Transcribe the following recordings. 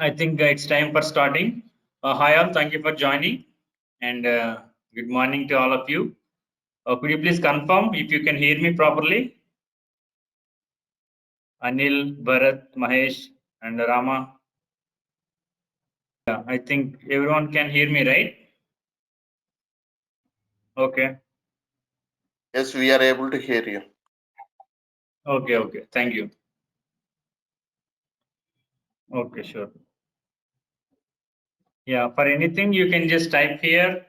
I think it's time for starting. Hi all, thank you for joining, and good morning to all of you. Could you please confirm if you can hear me properly? Anil, Bharat, Mahesh, and Rama. Yeah, I think everyone can hear me, right? Okay. Yes, we are able to hear you. Okay. Thank you. Okay, sure. Yeah, for anything you can just type here.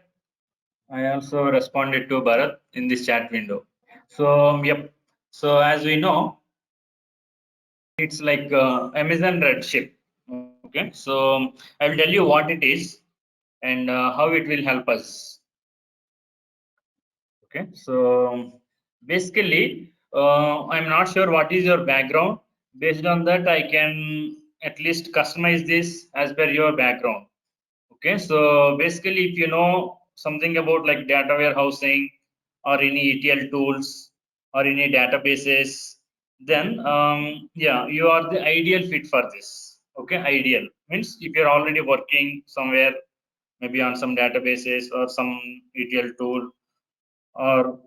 I also responded to Bharat in this chat window. So, yep. So as we know, it's like Amazon REDSHIFT. Okay, so I will tell you what it is and how it will help us. Okay, so basically, I'm not sure what is your background. Based on that, I can at least customize this as per your background. Okay, so basically, if you know something about like data warehousing or any ETL tools or any databases, then yeah, you are the ideal fit for this. Okay, ideal means if you're already working somewhere, maybe on some databases or some ETL tool or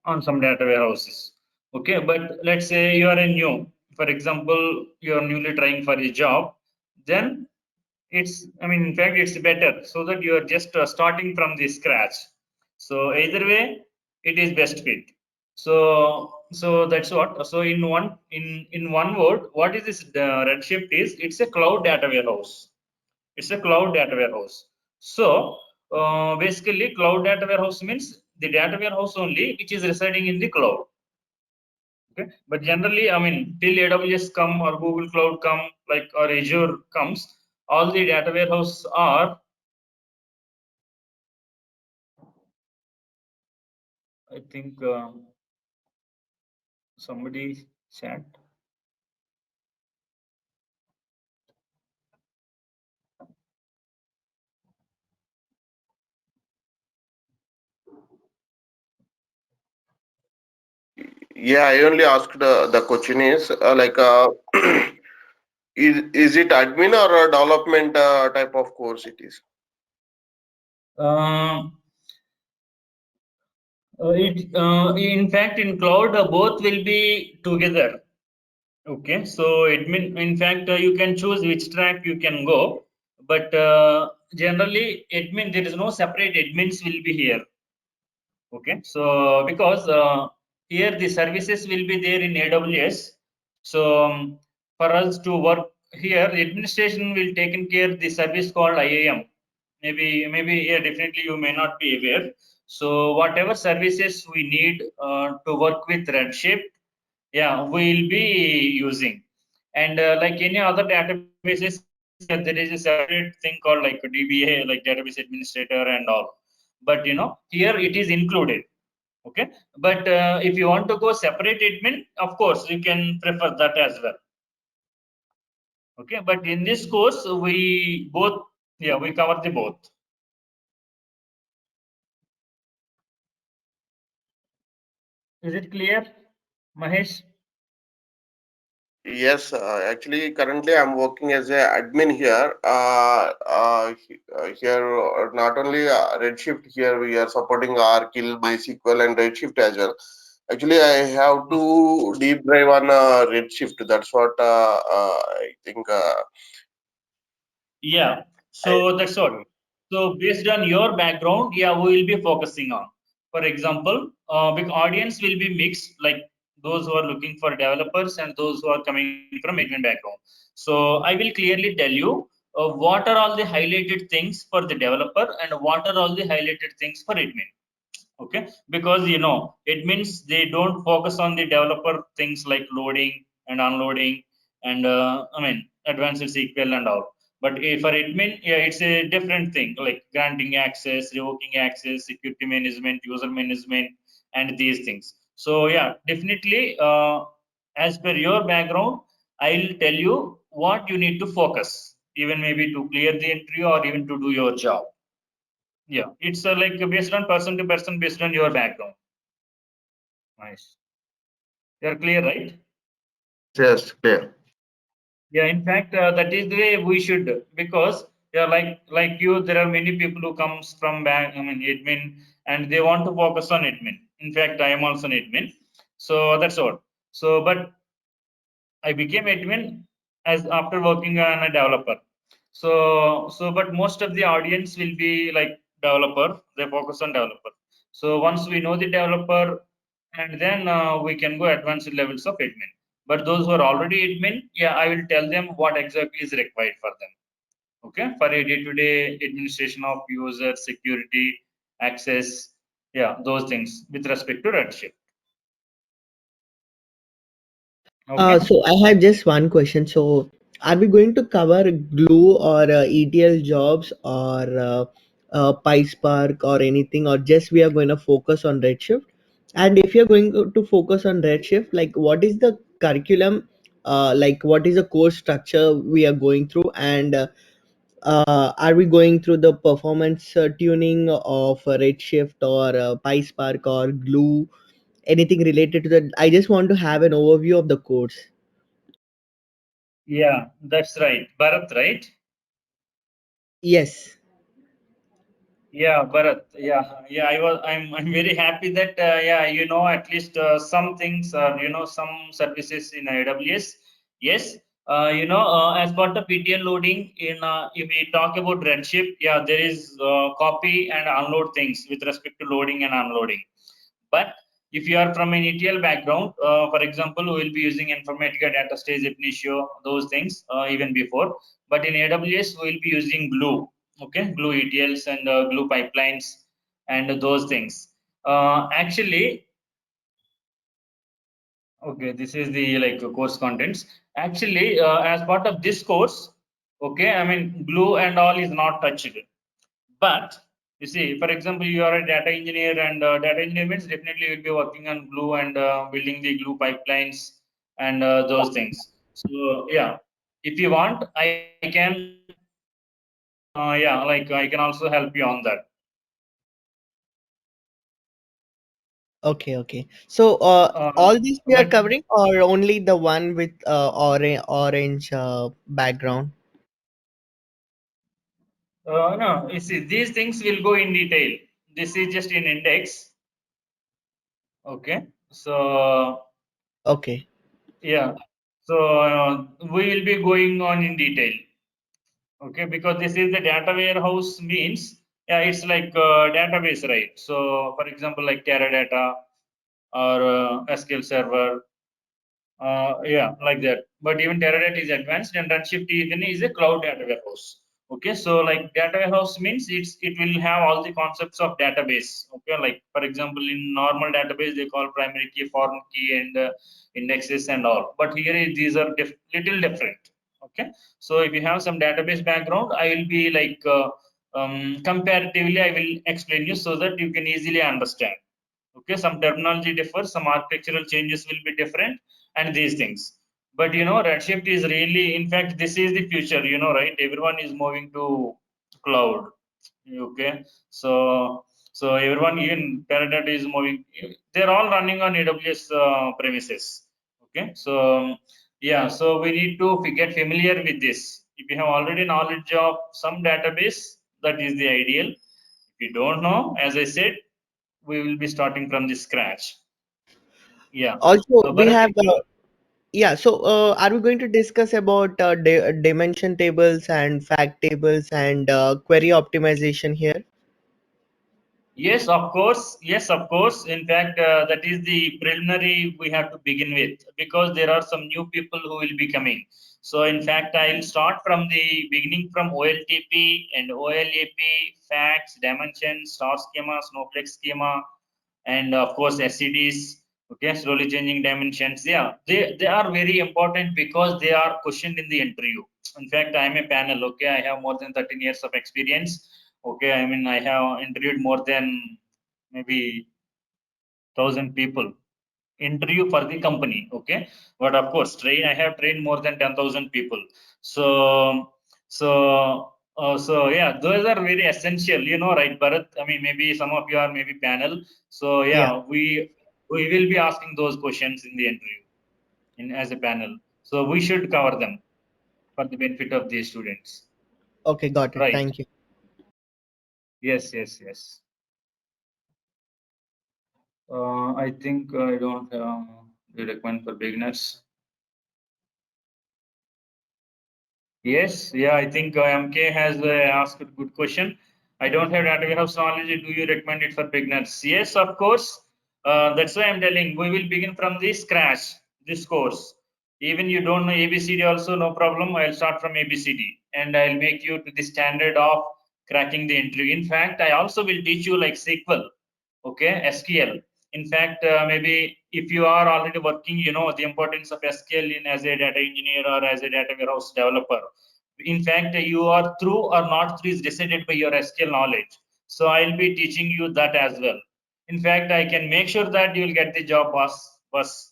on some data warehouses. Okay, but let's say you are a new, for example, you are newly trying for a job, then it's, I mean, in fact, it's better so that you are just starting from the scratch. So either way, it is best fit. So that's what. So in one word, what is this Redshift is? It's a cloud data warehouse. It's a cloud data warehouse. So basically, cloud data warehouse means the data warehouse only which is residing in the cloud. Okay, but generally, I mean, till AWS come or Google Cloud come, like or Azure comes, all the data warehouse are, I think somebody chat. Yeah, I only asked the question is is it admin or a development type of course it is? In fact, in cloud, both will be together. Okay, so in fact, you can choose which track you can go, but generally, admin, there is no separate admins will be here. Okay, so because here the services will be there in AWS, so for us to work here, administration will taken care the service called IAM. Maybe yeah, definitely you may not be aware. So whatever services we need to work with Redshift, yeah, we'll be using. And like any other databases, there is a separate thing called like DBA, like database administrator and all. But here it is included. Okay, but if you want to go separate admin, of course you can prefer that as well. Okay, but in this course we both, yeah, we cover the both. Is it clear, Mahesh? Yes, actually, currently I'm working as a admin here. Here, not only Redshift, here we are supporting Arkill, MySQL, and Redshift as well. Actually, I have to deep dive on Redshift. That's what I think. Yeah, I so that's what. So based on your background, yeah, we will be focusing on. For example, big audience will be mixed, like those who are looking for developers and those who are coming from admin background. So I will clearly tell you what are all the highlighted things for the developer and what are all the highlighted things for admin. Okay, because admins, they don't focus on the developer things like loading and unloading and I mean advanced SQL and all. But for admin, yeah, it's a different thing, like granting access, revoking access, security management, user management, and these things. So yeah, definitely, as per your background, I'll tell you what you need to focus, even maybe to clear the interview or even to do your job. Yeah, it's like based on person to person, based on your background. Nice. You're clear, right? yes, clear. Yeah, in fact, that is the way we should, because yeah, like you, there are many people who comes from bank, I mean admin, and they want to focus on admin. In fact, I am also an admin, so that's all. So, but I became admin as after working on a developer. But most of the audience will be like developer. They focus on developer. So once we know the developer, and then we can go advanced levels of admin. But those who are already admin, yeah, I will tell them what exactly is required for them. Okay, for a day-to-day administration of user security, access, yeah, those things with respect to Redshift. Okay. So I have just one question. So are we going to cover Glue or ETL jobs or PySpark or anything, or just we are going to focus on Redshift? And if you're going to focus on Redshift, like what is the curriculum? Like what is the course structure we are going through, and are we going through the performance tuning of Redshift or PySpark or Glue? Anything related to that? I just want to have an overview of the course. Yeah, that's right. Bharat, right? Yes. Yeah, Bharat. Yeah. I'm very happy that yeah, at least some things or some services in AWS. Yes. As part of ETL loading if we talk about Redshift, yeah, there is copy and unload things with respect to loading and unloading. But if you are from an ETL background, for example, we will be using Informatica Data Stage, Initio, those things even before. But in AWS, we will be using Glue, okay, Glue ETLs and Glue pipelines and those things. Actually, okay, this is the like course contents. Actually, as part of this course, okay, I mean Glue and all is not touched. But you see, for example, you are a data engineer, and data engineer means definitely you will be working on Glue and building the Glue pipelines and those things. So yeah, if you want, I can yeah, like I can also help you on that. Okay, okay. So all these we are But covering, or only the one with orange background? no, you see, these things will go in detail. This is just in index. Okay, so Okay. yeah, so we will be going on in detail. Okay, because this is the data warehouse means, yeah, it's like database, right? So for example, like Teradata or SQL Server, yeah, like that. But even Teradata is advanced, and Redshift is a cloud data warehouse. Okay, so like data warehouse means it will have all the concepts of database. Okay, like for example, in normal database they call primary key, foreign key, and indexes and all. But here these are little different. Okay, so if you have some database background, I will be like comparatively I will explain you so that you can easily understand. Okay, some terminology differs, some architectural changes will be different, and these things. But Redshift is really, in fact, this is the future, right? Everyone is moving to cloud. Okay, so everyone, even Teradata is moving. They're all running on AWS premises. Okay, so yeah, so we need to get familiar with this. If you have already knowledge of some database, that is the ideal. If you don't know, as I said, we will be starting from the scratch. Yeah. Also, we Bharat, have yeah. So are we going to discuss about dimension tables and fact tables and query optimization here? yes, of course. Yes, of course. In fact, that is the preliminary we have to begin with, because there are some new people who will be coming. So, in fact, I'll start from the beginning from OLTP and OLAP, facts, dimensions, star schema, snowflake schema, and of course SCDs. Okay, slowly changing dimensions. Yeah, they are very important because they are questioned in the interview. In fact, I am a panel. Okay, I have more than 13 years of experience. Okay, I mean I have interviewed more than maybe 1,000 people interview for the company. Okay, but of course I have trained more than 10,000 people. So so uh, so yeah, those are very essential, right, Bharat? I mean, maybe some of you are maybe panel. So yeah, Yeah. we will be asking those questions in the interview in as a panel, so we should cover them. for the benefit of the students. Okay, got it. Right. Thank you. Yes. I think I don't the recommend for beginners. Yes, yeah, I think MK has asked a good question. I don't have data warehouse knowledge. Do you recommend it for beginners? Yes, of course. That's why I'm telling. We will begin from the scratch. This course. Even you don't know ABCD also, no problem. I'll start from ABCD and I'll make you to the standard of cracking the interview. In fact, I also will teach you like SQL, okay, SQL. In fact, maybe if you are already working, you know the importance of SQL in as a data engineer or as a data warehouse developer. In fact, you are through or not through is decided by your SQL knowledge. So I'll be teaching you that as well. In fact, I can make sure that you will get the job, boss.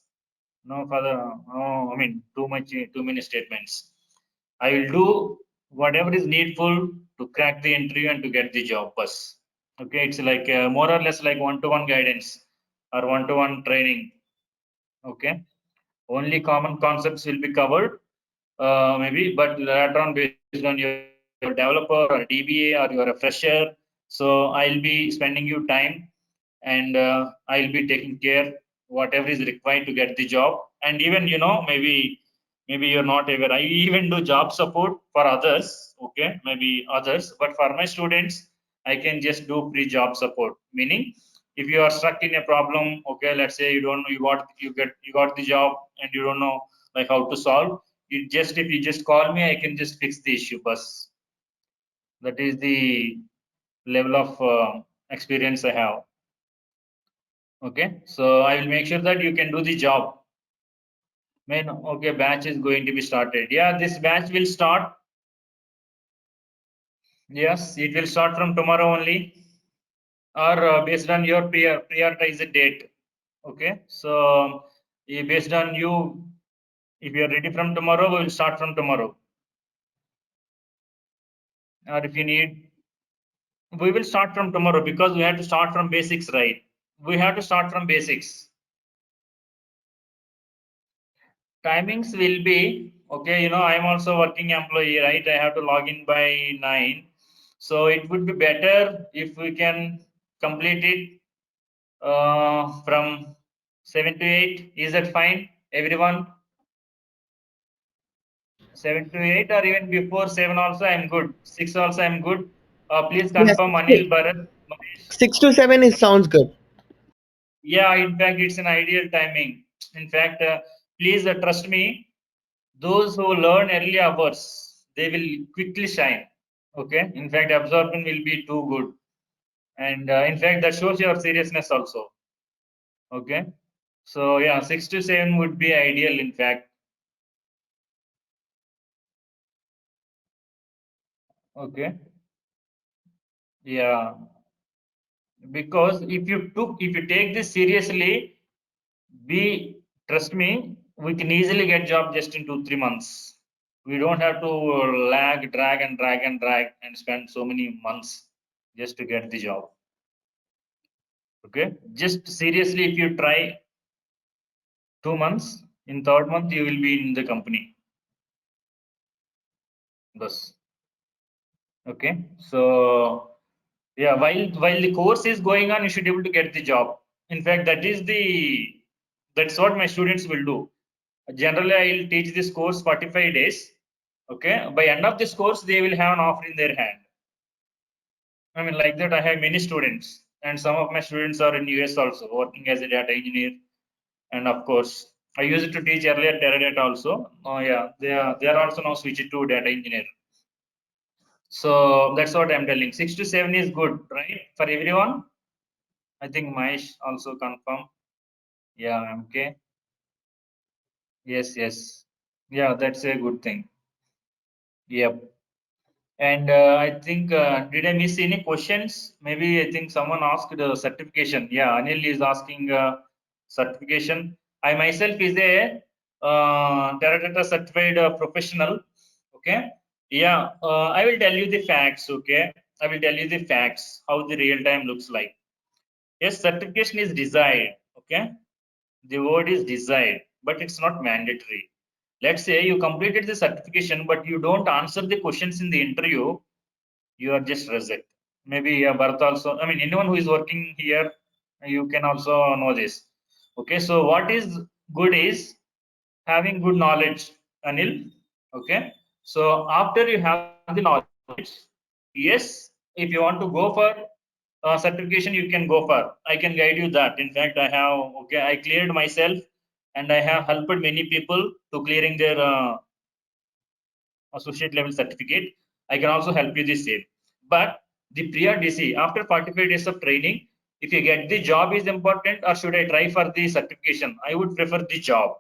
No further, no, I mean too many statements. I will do whatever is needful to crack the interview and to get the job, boss. Okay, it's like more or less like one-to-one guidance or one-to-one training. Okay, only common concepts will be covered, maybe, but later on based on your developer or DBA or you're a fresher. So I'll be spending you time and I'll be taking care whatever is required to get the job. And even maybe you're not aware. I even do job support for others. Okay, maybe others, but for my students, I can just do free job support. Meaning, if you are stuck in a problem, okay, let's say you don't know you got the job and you don't know like how to solve. If you just call me, I can just fix the issue. But that is the level of experience I have. Okay, so I will make sure that you can do the job. Man, okay, batch is going to be started. Yeah, this batch will start. Yes, it will start from tomorrow only, or based on your prioritized date. Okay, so based on you, if you are ready from tomorrow, we will start from tomorrow. Or if you need, we will start from tomorrow because we have to start from basics, right? We have to start from basics. Timings will be okay. I'm also working employee, right? I have to log in by 9, so it would be better if we can complete it from 7 to 8. Is that fine, everyone? 7 to 8, or even before 7 also I'm good. 6 also I'm good. Please Yes, confirm Anil, Bharat, Mahesh. 6 to 7 is sounds good. Yeah, in fact, it's an ideal timing. In fact, please trust me. Those who learn early hours, they will quickly shine. Okay. In fact, absorption will be too good, and in fact, that shows your seriousness also. Okay. So yeah, 6 to 7 would be ideal. In fact. Okay. Yeah. Because if you take this seriously, be trust me, we can easily get job just in 2 3 months. We don't have to drag and spend so many months just to get the job. Okay, just seriously, if you try 2 months, in third month you will be in the company. Thus, okay. So yeah, while the course is going on, you should be able to get the job. In fact, that's what my students will do. Generally, I'll teach this course 45 days. Okay, by end of this course, they will have an offer in their hand. I mean, like that, I have many students, and some of my students are in US also, working as a data engineer. And of course, I used to teach earlier Teradata also. Oh yeah, they are also now switched to data engineer. So that's what I'm telling. 6 to 7 is good, right, for everyone. I think Mahesh also confirm. Yeah, okay. Yes. Yeah, that's a good thing. Yep. And I think, did I miss any questions? Maybe I think someone asked certification. Yeah, Anil is asking certification. I myself is a Teradata certified professional. Okay. Yeah, I will tell you the facts. Okay. I will tell you the facts, how the real time looks like. Yes, certification is desired. Okay. The word is desired, but it's not mandatory. let's say you completed the certification, but you don't answer the questions in the interview, you are just reject. Maybe Bharat also, I mean, anyone who is working here, you can also know this. Okay, so what is good is having good knowledge, Anil. Okay, so after you have the knowledge, yes, if you want to go for certification, you can go for. I can guide you that. In fact, I have, okay, I cleared myself and I have helped many people to clearing their associate level certificate. I can also help you the same. But the prior DC, after 45 days of training, if you get the job is important, or should I try for the certification? I would prefer the job.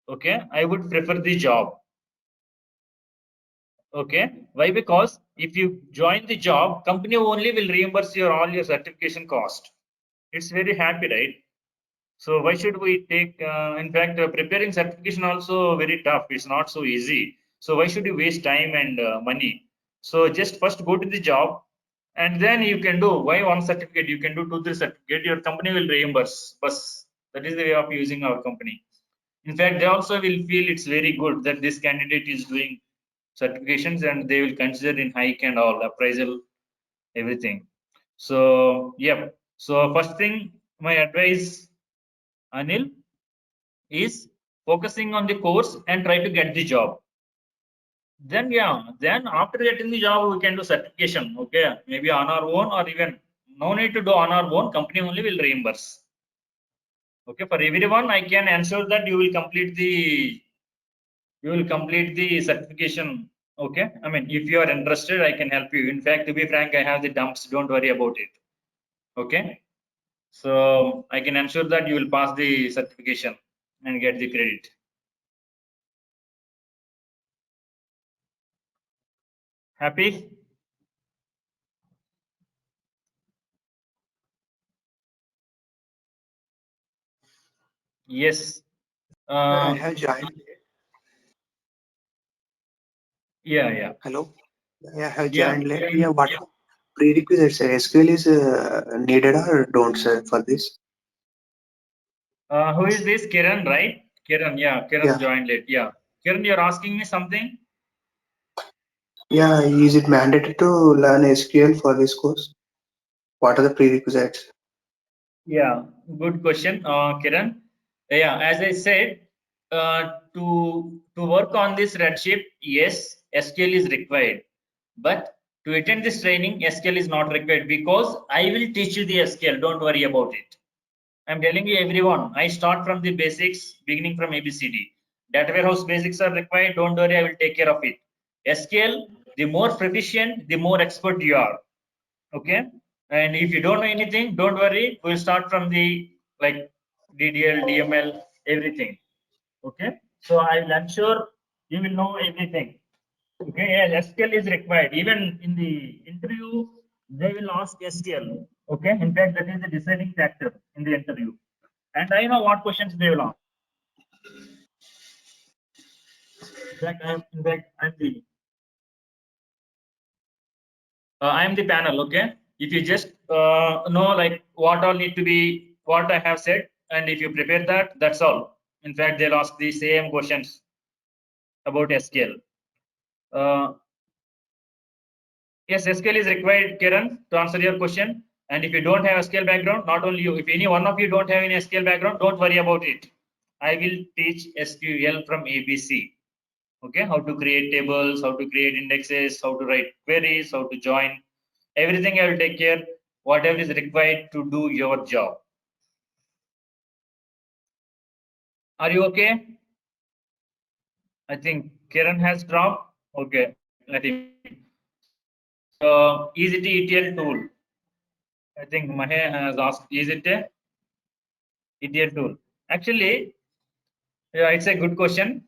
Okay, I would prefer the job. Okay, why? Because if you join the job, company only will reimburse your all your certification cost. It's very happy, right? So why should we take? In fact, preparing certification also very tough. It's not so easy. So why should you waste time and money? So just first go to the job, and then you can do. Why one certificate? You can do 2, 3 certificate. Your company will reimburse. But that is the way of using our company. In fact, they also will feel it's very good that this candidate is doing certifications, and they will consider in hike and all appraisal, everything. So yeah. So first thing, my advice, Anil, is focusing on the course and try to get the job. Then yeah, then after getting the job, we can do certification. Okay, maybe on our own, or even no need to do on our own. Company only will reimburse. Okay, for everyone, I can ensure that you will complete the certification. Okay, I mean, if you are interested, I can help you. In fact, to be frank, I have the dumps. Don't worry about it. Okay, so I can ensure that you will pass the certification and get the credit. Happy? Yes. I Uh, have joined. yeah, yeah, Hello. Yeah, I have yeah. joined late. Yeah, what prerequisites? SQL is needed or don't, sir, for this? Who is this? Kiran, right? Kiran, yeah. Kiran Yeah, joined late. Yeah. Kiran, you're asking me something? yeah. Is it mandatory to learn SQL for this course? What are the prerequisites? Yeah, good question, Kiran. Yeah, as I said, to work on this Redshift, yes, SQL is required. But to attend this training, SQL is not required because I will teach you the SQL. Don't worry about it. I'm telling you, everyone, I start from the basics, beginning from ABCD. Data warehouse basics are required. Don't worry, I will take care of it. SQL, the more proficient, the more expert you are. Okay. And if you don't know anything, don't worry. We'll start from the like DDL, DML, everything. Okay. So I will ensure you will know everything. Okay. Yeah, SQL is required. Even in the interview, they will ask SQL. Okay. In fact, that is the deciding factor in the interview. And I know what questions they will ask. In fact, I'm the panel. Okay. If you just know like what all need to be, what I have said, and if you prepare that, that's all. In fact, they'll ask the same questions about SQL. Uh, yes, SQL is required, Kiran, to answer your question. And if you don't have SQL background, not only you, if any one of you don't have any SQL background, don't worry about it. I will teach SQL from ABC. Okay, how to create tables, how to create indexes, how to write queries, how to join, everything I will take care, whatever is required to do your job. Are you okay? I think Kiran has dropped. Okay, let him. Is it a ETL tool? I think Mahe has asked, is it a ETL tool? Actually, yeah, it's a good question.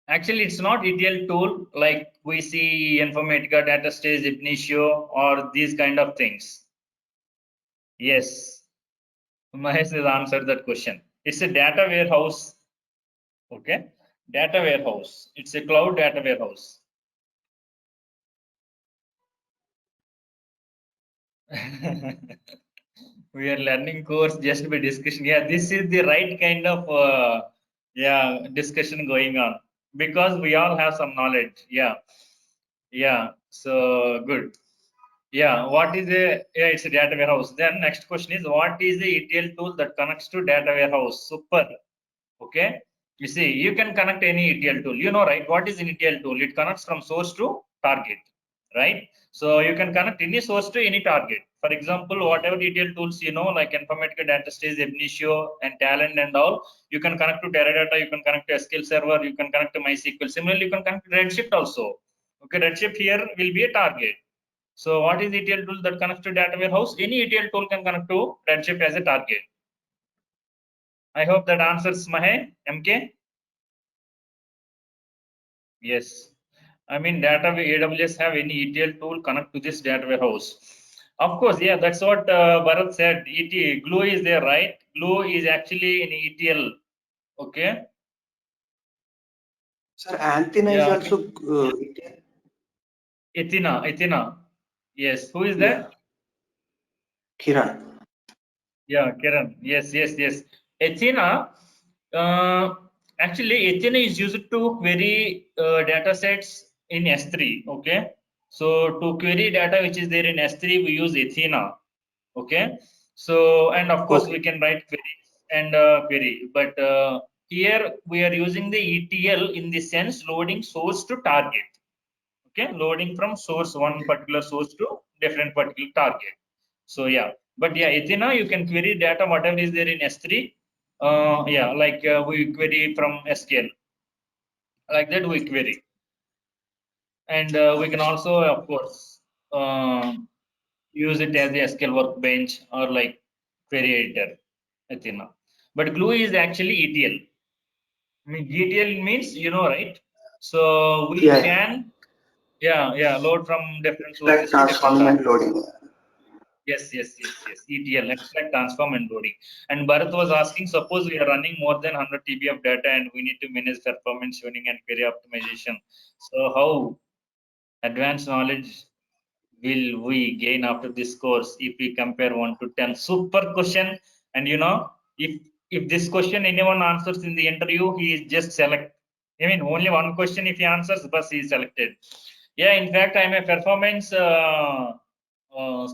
Actually, it's not ETL tool like we see Informatica, Data Stage, Ibnitio, or these kind of things. Yes, Mahesh has answered that question. It's a data warehouse. Okay, data warehouse. It's a cloud data warehouse. We are learning course just by discussion. Yeah, this is the right kind of Yeah, discussion going on because we all have some knowledge. Yeah. So good. Yeah, what is a, yeah, it's a data warehouse. Then next question is, what is the ETL tool that connects to data warehouse? Super. Okay. You see, you can connect any ETL tool. You know, right? What is an ETL tool? It connects from source to target, right? So you can connect any source to any target. For example, whatever ETL tools you know, like Informatica Data Stage, Ebnitio, and Talent and all, you can connect to Teradata, you can connect to SQL Server, you can connect to MySQL. Similarly, you can connect to Redshift also. Okay, Redshift here will be a target. So what is ETL tool that connects to data warehouse? Any ETL tool can connect to Redshift as a target. I hope that answers Mahe, MK. Yes. I mean, data AWS have any ETL tool connect to this data warehouse. Of course, yeah, that's what Bharat said. Glue is there, right? Glue is actually in ETL. Okay. Sir, Anthena is Yeah. also Ethina. Yes. Who is yeah, that? Kiran. Yeah, Kiran. Yes. Ethina, actually, Ethina is used to query data sets in S3. Okay. So to query data which is there in S3, we use Ethina. Okay. So, and of course, we Okay. can write queries and query. But here we are using the ETL in the sense loading source to target. Okay, loading from source, one particular source to different particular target. So yeah, but yeah, Ethina, you can query data whatever is there in S3. Yeah, like we query from SQL, like that we query, and we can also, of course, use it as the SQL workbench or like query editor, Ethina. But Glue is actually ETL. I mean, ETL means you know, right? So we Yeah, can, yeah, load from different extract, sources to different transforming, and targets. loading. Yes. ETL, extract, transform, and loading. And Bharat was asking, suppose we are running more than 100 TB of data and we need to manage performance tuning and query optimization. So how advanced knowledge will we gain after this course if we compare 1 to 10? Super question. And you know, if this question anyone answers in the interview, he is just select. I mean, only one question if he answers, but he is selected. Yeah, in fact, I'm a performance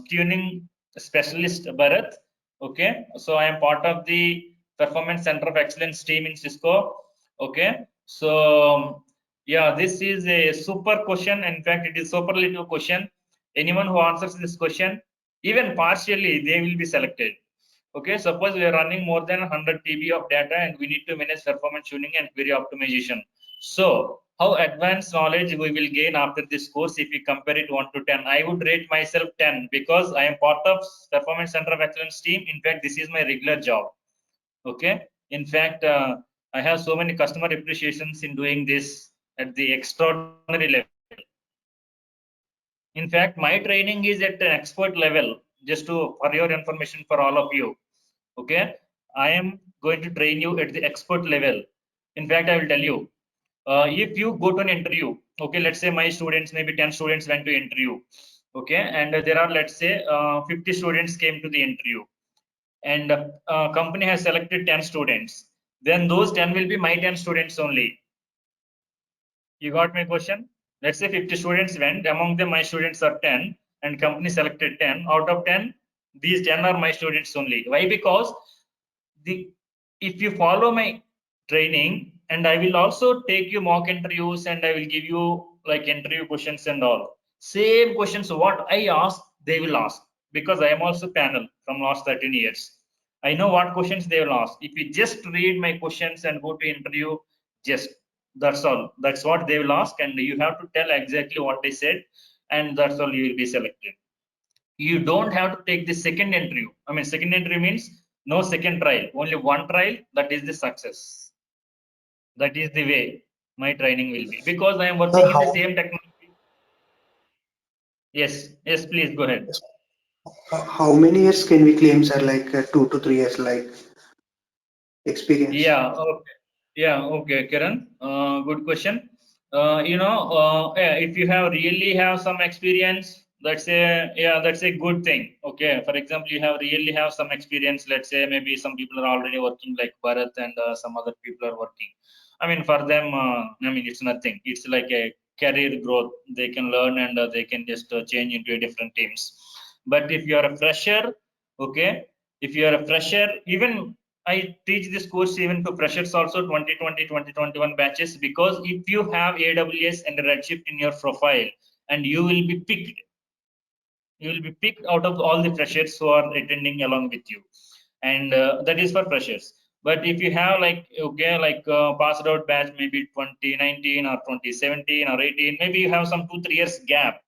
tuning specialist, Bharat. Okay, so I am part of the Performance Center of Excellence team in Cisco. Okay, so yeah, this is a super question. In fact, it is superlative question. Anyone who answers this question, even partially, they will be selected. Okay, suppose we are running more than 100 TB of data and we need to manage performance tuning and query optimization. So, how advanced knowledge we will gain after this course if we compare it 1 to 10? I would rate myself 10 because I am part of Performance Center of Excellence team. In fact, this is my regular job. Okay, in fact, I have so many customer appreciations in doing this at the extraordinary level. In fact, my training is at an expert level. Just to for your information for all of you. Okay, I am going to train you at the expert level. In fact, I will tell you, if you go to an interview, okay, let's say my students, maybe 10 students went to interview, okay, and there are, let's say, 50 students came to the interview, and company has selected 10 students, then those 10 will be my 10 students only. You got my question? Let's say 50 students went, among them my students are 10, and company selected 10. Out of 10, these 10 are my students only. Why? Because the if you follow my training, and I will also take you mock interviews and I will give you like interview questions and all. Same questions what I ask, they will ask because I am also panel from last 13 years. I know what questions they will ask. If you just read my questions and go to interview, just that's all. That's what they will ask, and you have to tell exactly what they said, and that's all you will be selected. You don't have to take the second interview. I mean, second interview means no second trial, only one trial. That is the success. That is the way my training will be because I am Sir, working in the same technology. Yes, please go ahead. how many years can we claim, sir? Like 2 to 3 years, like experience. Okay, Kiran. Good question. Yeah, if you have really have some experience, that's a good thing. Okay, for example, you really have some experience. Let's say maybe some people are already working like Bharat, and some other people are working. I mean, for them, it's nothing. It's like a career growth. They can learn, and they can just change into a different teams. But if you are a fresher, okay, if you are a fresher, even I teach this course even to freshers also, 2020 2021 batches, because if you have AWS and Redshift in your profile, and you will be picked out of all the freshers who are attending along with you, and that is for freshers. But if you have like, okay, like passed out batch, maybe 2019 or 2017 or 18, maybe you have some 2 3 years gap,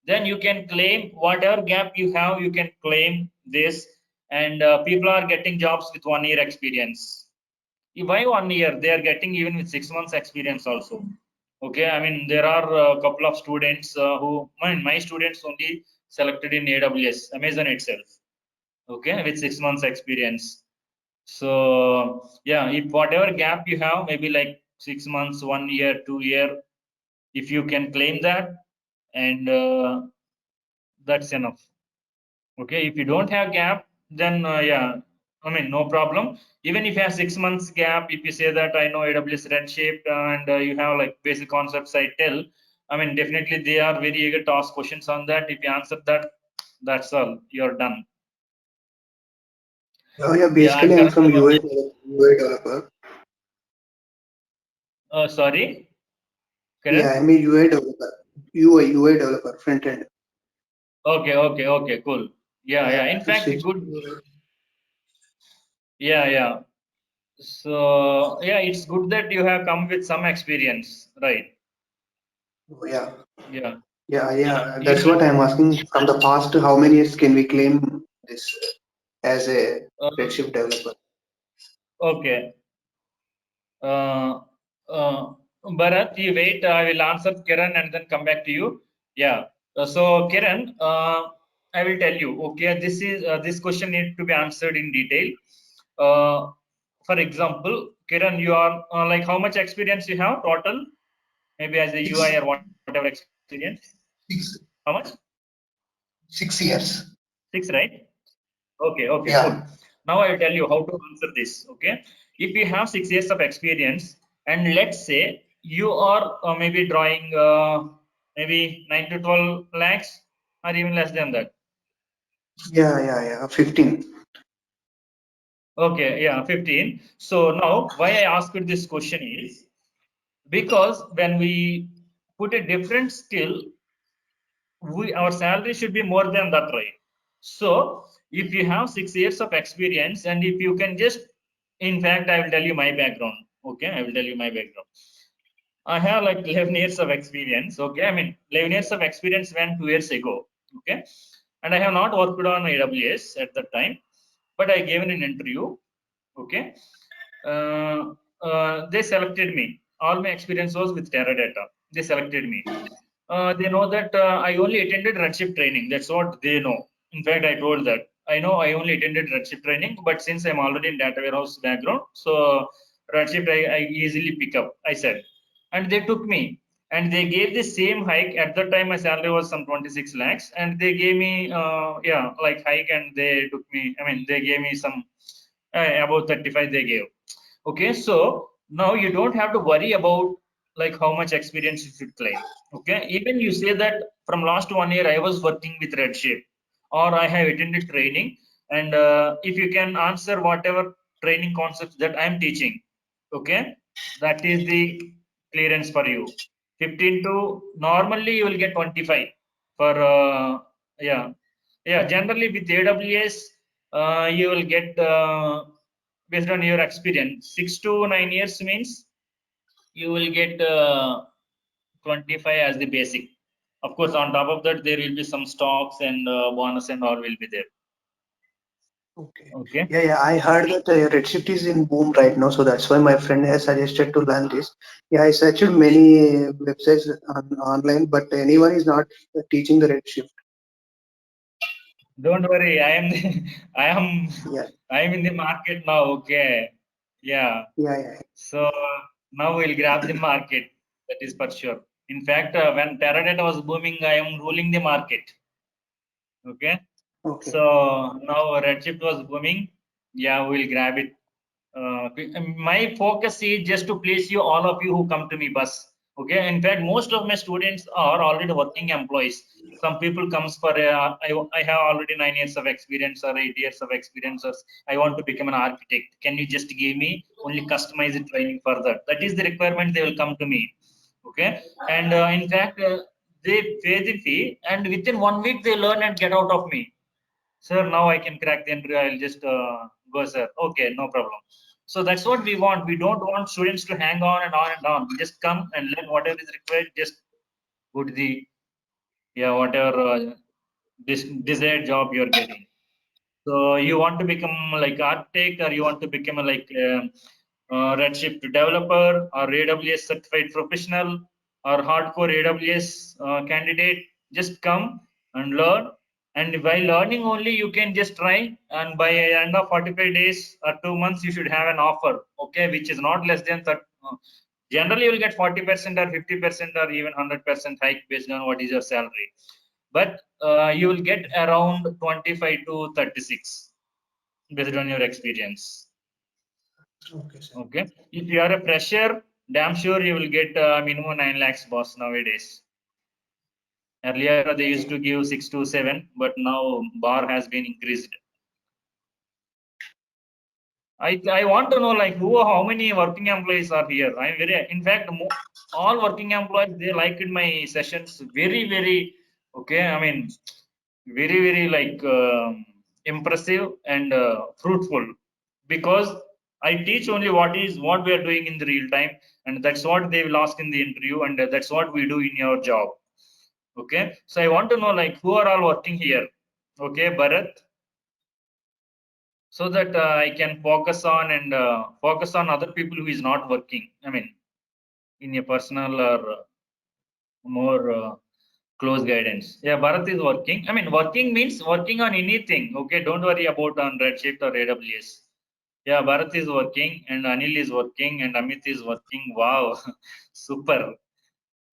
then you can claim whatever gap you have, you can claim this. And people are getting jobs with 1 year experience. Why 1 year? They are getting even with 6 months experience also. Okay, I mean, there are a couple of students who, my students only selected in AWS, Amazon itself. Okay, with 6 months experience. So yeah, if whatever gap you have, maybe like 6 months, 1 year, 2 year, if you can claim that, and that's enough. Okay, if you don't have gap, then yeah, I mean, no problem. Even if you have 6 months gap, if you say that I know AWS Redshift, and you have like basic concepts, I tell, I mean, definitely they are very eager to ask questions on that. If you answer that, that's all, you're done. Oh yeah, Yeah, I'm basically I'm currently from working. UI developer. Sorry, Yeah, Karan. I'm a UI developer. UI developer, front end. Okay, cool. Yeah. Yeah, In to fact, switch good. to Yeah. So yeah, it's good that you have come with some experience, right? yeah, Yeah. yeah. You That's what I'm asking. From the past, how many years can we claim this as a uh, Redshift developer? okay. Uh, uh, Bharat, you wait. I will answer Kiran and then come back to you. Yeah. So Kiran, I will tell you. Okay, this question needs to be answered in detail. Uh, for example, Kiran, you are like, how much experience you have total? Maybe as a UI Six, or whatever experience. six, How much? 6 years. 6, right? Okay, cool. Yeah, Now I will tell you how to answer this. Okay, if you have 6 years of experience, and let's say you are maybe drawing maybe 9 to 12 lakhs, or even less than that. yeah. 15. Okay, yeah, 15. So now why I asked this question is because when we put a different skill, our salary should be more than that, right? So if you have 6 years of experience, and if you can just, in fact, I will tell you my background. Okay, I will tell you my background. I have like 11 years of experience. Okay, I mean, 11 years of experience when 2 years ago. Okay, and I have not worked on AWS at that time, but I gave an interview. Okay, uh, they selected me. All my experience was with Teradata. They selected me. They know that I only attended Redshift training. That's what they know. In fact, I told that I know I only attended Redshift training, but since I'm already in data warehouse background, so Redshift I easily pick up. I said, and they took me, and they gave the same hike. At that time, my salary was some 26 lakhs, and they gave me yeah, like hike, and they took me. I mean, they gave me some about 35. They gave. Okay, so now you don't have to worry about like how much experience you should claim. Okay, even you say that from last 1 year I was working with Redshift, or I have attended training, and if you can answer whatever training concepts that I'm teaching, okay, that is the clearance for you. 15 to normally you will get 25 for yeah, generally with AWS you will get based on your experience, 6 to 9 years means you will get 25 as the basic. Of course, on top of that, there will be some stocks and bonus and all will be there. Okay. Okay. Yeah. I heard that Redshift is in boom right now, so that's why my friend has suggested to learn this. Yeah, I searched many websites online, but anyone is not teaching the Redshift. Don't worry, I am I am Yeah, I am in the market now. Okay. Yeah. yeah. So now we'll grab the market. That is for sure. In fact, when Teradata was booming, I am ruling the market. Okay. Okay. So now Redshift was booming. Yeah, we'll grab it. My focus is just to place you, all of you who come to me bus. Okay. In fact, most of my students are already working employees. Some people comes for I have already 9 years of experience or 8 years of experience. Or I want to become an architect. Can you just give me only customized training for that? That is the requirement. They will come to me. Okay. And in fact, they pay the fee, and within 1 week they learn and get out of me. Sir, now I can crack the interview. I'll just go, sir. Okay, no problem. So that's what we want. We don't want students to hang on and on and on. Just come and learn whatever is required. Just go to the, yeah, whatever this desired job you're getting. So you want to become like architect, or you want to become a like Redshift developer, or AWS certified professional, or hardcore AWS candidate. Just come and learn. And by learning only, you can just try. And by end of 45 days or 2 months, you should have an offer. Okay, which is not less than 30. Generally, you will get 40% or 50% or even 100% hike based on what is your salary. But you will get around 25 to 36 based on your experience. Okay, sir. Okay. If you are a fresher, damn sure you will get minimum 9 lakhs, boss, nowadays. Earlier they used to give 6 to 7, but now bar has been increased. I want to know like how many working employees are here. I'm very, in fact, all working employees, they liked my sessions very okay. I mean, very like impressive and fruitful, because I teach only what we are doing in the real time, and that's what they will ask in the interview, and that's what we do in your job. Okay, so I want to know like who are all working here. Okay, Bharat, so that I can focus on and focus on other people who is not working. I mean, in a personal or more close guidance. Yeah, Bharat is working. I mean, working means working on anything. Okay, don't worry about on Redshift or AWS. Yeah, Bharat is working, and Anil is working, and Amit is working. Wow, super.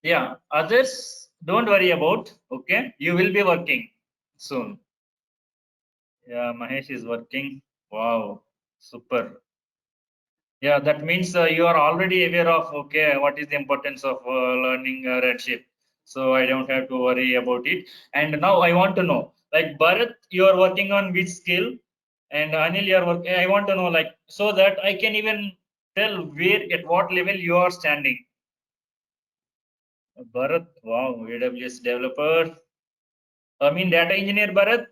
Yeah, others don't worry about. Okay, you will be working soon. Yeah, Mahesh is working. Wow, super. Yeah, that means you are already aware of, okay, what is the importance of learning Redshift. So I don't have to worry about it. And now I want to know, like Bharat, you are working on which skill, and Anil, you are working. I want to know, like, so that I can even tell where, at what level you are standing. Bharat, wow, AWS developer. I mean, data engineer, Bharat.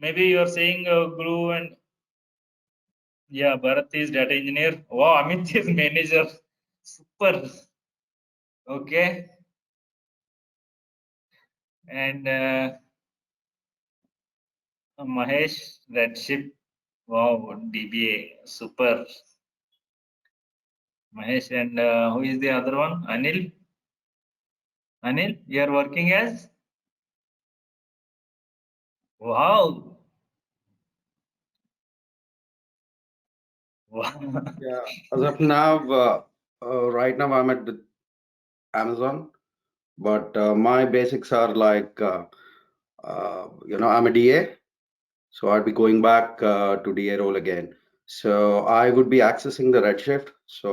Maybe you are saying Glue and yeah, Bharat is data engineer. Wow, Amit is manager. Super. Okay. And Mahesh, Redshift. Wow, DBA. Super. Mahesh, and who is the other one? Anil. Anil, you are working as? Wow. Wow. Yeah, as of now, right now I'm at the Amazon, but my basics are like, I'm a DA, so I'd be going back to DA role again. So I would be accessing the Redshift. So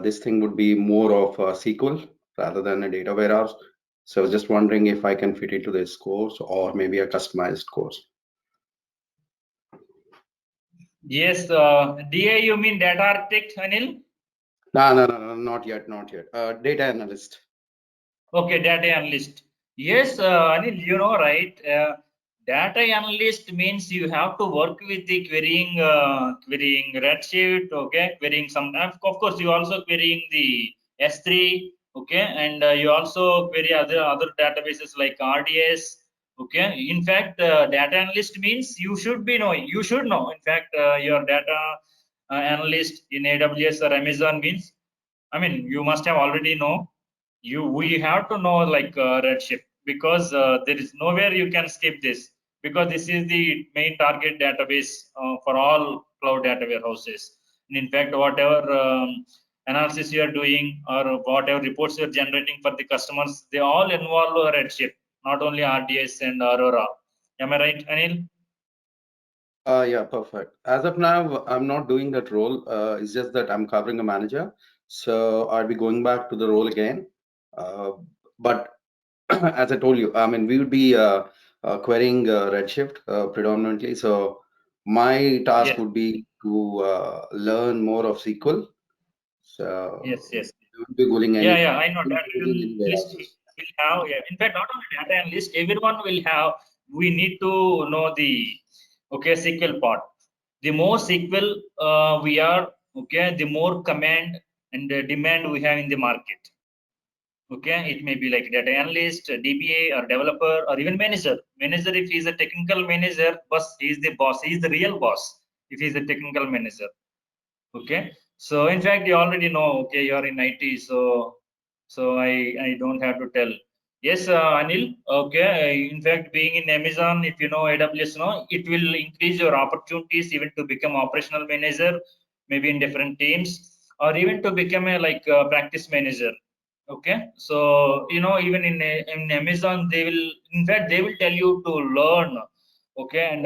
this thing would be more of a SQL rather than a data warehouse. So I was just wondering if I can fit into this course or maybe a customized course. Yes, DA, you mean data architect, Anil? No, not yet, not yet. Data analyst. Okay, data analyst. Yes, Anil, you know, right? Data analyst means you have to work with the querying Redshift, okay, querying some. Of course, you also querying the S3, okay, and you also query other databases like RDS, okay. In fact, data analyst means you should be knowing. You should know. In fact, your data analyst in AWS or Amazon means, I mean, you must have already know. We have to know like Redshift, because there is nowhere you can skip this, because this is the main target database for all cloud data warehouses. And in fact, whatever analysis you are doing or whatever reports you are generating for the customers, they all involve Redshift. not only RDS and Aurora. Am I right, Anil? Yeah, perfect. As of now, I'm not doing that role. It's just that I'm covering a manager. So I'll be going back to the role again. But as I told you, I mean, we would be querying Redshift predominantly. So my task Yes. would be to learn more of SQL. So Yes. Yes. we would be going Yeah, any I know data building any analyst warehouses. will have. Yeah, in fact, not only data analyst, everyone will have. We need to know the SQL part. The more SQL we are the more command and demand we have in the market. Okay, it may be like data analyst, DBA, or developer, or even manager. Manager, if he's a technical manager, but he's the boss. He's the real boss. If he's a technical manager. Okay, so in fact you already know, okay, you are in IT, so I don't have to tell. Yes, Anil, okay, in fact being in Amazon, if you know AWS, it will increase your opportunities even to become operational manager, maybe in different teams, or even to become a practice manager. Okay, so even in Amazon, they will, in fact they will tell you to learn, okay, and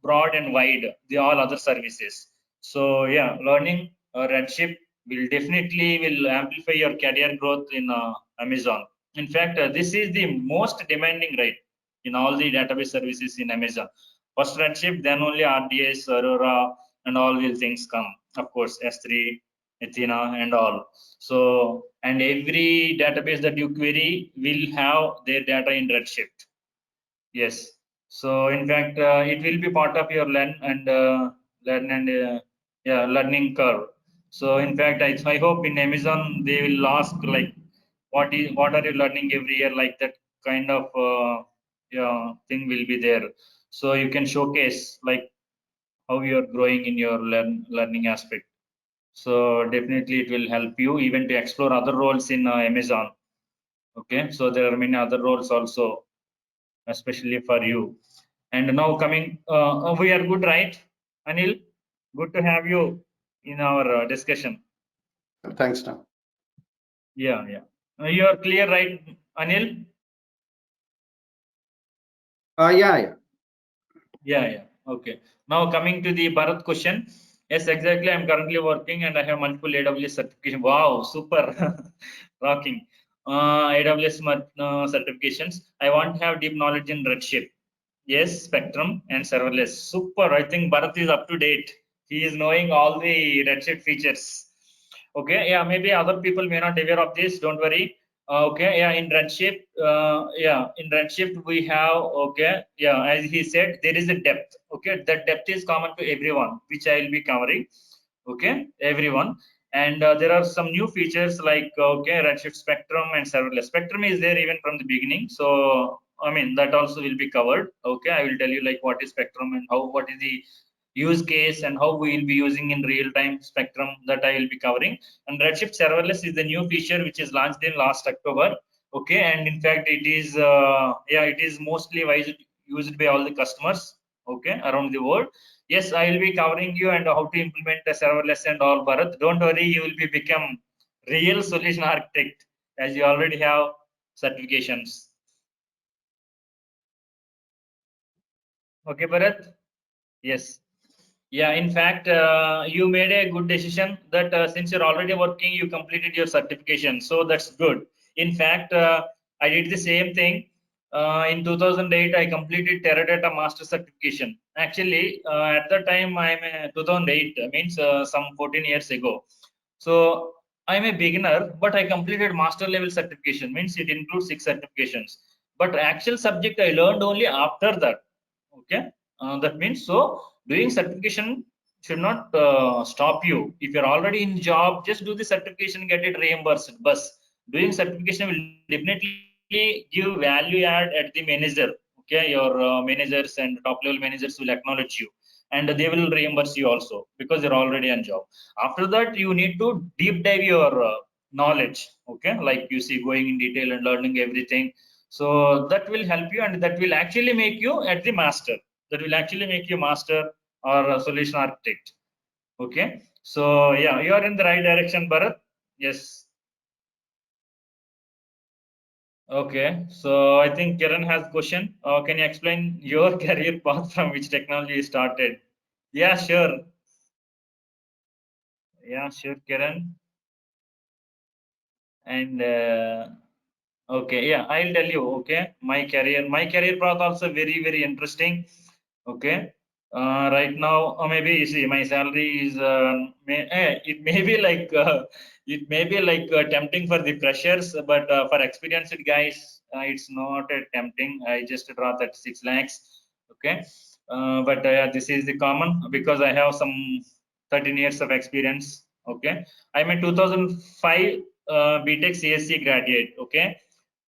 broad and wide the all other services. So yeah, learning Redshift will definitely will amplify your career growth in Amazon. In fact, this is the most demanding, right, in all the database services in Amazon. First Redshift, then only RDS, Aurora, and all these things come. Of course, S3, Athena, and all. So, and every database that you query will have their data in Redshift. Yes. So in fact, it will be part of your learning curve. So in fact, I hope in Amazon they will ask like, what are you learning every year, like that kind of thing will be there. So you can showcase like how you are growing in your learning aspect. So definitely it will help you even to explore other roles in Amazon. Okay, so there are many other roles also, especially for you. And now coming, we are good, right, Anil? Good to have you in our discussion. Thanks, Tom. Yeah, yeah. You are clear, right, Anil? Yeah, yeah. Yeah, yeah. Okay. Now coming to the Bharat question. Yes, exactly. I'm currently working and I have multiple AWS certification. Wow, super, rocking. AWS certifications. I want to have deep knowledge in Redshift. Yes, Spectrum and serverless. Super. I think Bharat is up to date. He is knowing all the Redshift features. Okay. Yeah, maybe other people may not aware of this. Don't worry. Okay. Yeah, in Redshift. In Redshift we have. Okay. Yeah, as he said, there is a depth. Okay, that depth is common to everyone, which I will be covering. Okay, everyone. And there are some new features like Redshift Spectrum and serverless. Spectrum is there even from the beginning, so I mean that also will be covered. Okay, I will tell you like what is Spectrum and what is the use case and how we will be using in real time Spectrum, that I will be covering. And Redshift serverless is the new feature which is launched in last October. Okay, and in fact it is it is mostly used by all the customers, okay, around the world. Yes, I will be covering you and how to implement the serverless and all, Bharat. Don't worry, you will be become real solution architect as you already have certifications. Okay, Bharat? Yes. Yeah, in fact, you made a good decision that since you're already working, you completed your certification. So that's good. In fact, I did the same thing. In 2008, I completed Teradata Master Certification. Actually, at the time, I'm 2008, means some 14 years ago. So I'm a beginner, but I completed master level certification, means it includes 6 certifications. But actual subject I learned only after that. Okay, that means so doing certification should not stop you. If you're already in job, just do the certification, get it reimbursed. But doing certification will definitely give value add at the manager. Okay, your managers and top level managers will acknowledge you, and they will reimburse you also because you're already on job. After that, you need to deep dive your knowledge. Okay, like you see, going in detail and learning everything. So that will help you, and that will actually make you at the master. That will actually make you master or a solution architect. Okay, so yeah, you are in the right direction, Bharat. Yes. Okay, so I think Kiran has question. Can you explain your career path from which technology you started? Yeah, sure. Yeah, sure, Kiran. And okay, yeah, I'll tell you. Okay, my career path also very interesting. Okay, right now, or maybe you see my salary is it may be like tempting for the freshers, but for experienced guys, it's not tempting. I just draw that 6 lakhs. Okay, but this is the common because I have some 13 years of experience. Okay, I'm a 2005 BTech CSC graduate. Okay,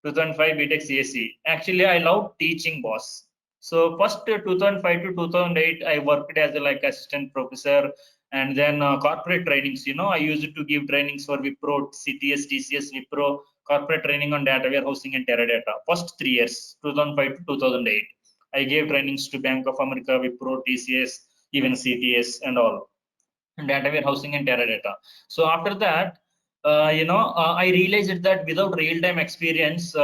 2005 BTech CSC. Actually, I love teaching, boss. So first 2005 to 2008, I worked as a like assistant professor, and then corporate trainings. You know, I used to give trainings for Wipro, CTS, TCS, Wipro, corporate training on data warehousing and Teradata. First 3 years, 2005 to 2008, I gave trainings to Bank of America, Wipro, TCS, even CTS, and all data warehousing and Teradata. So after that, I realized that without real-time experience,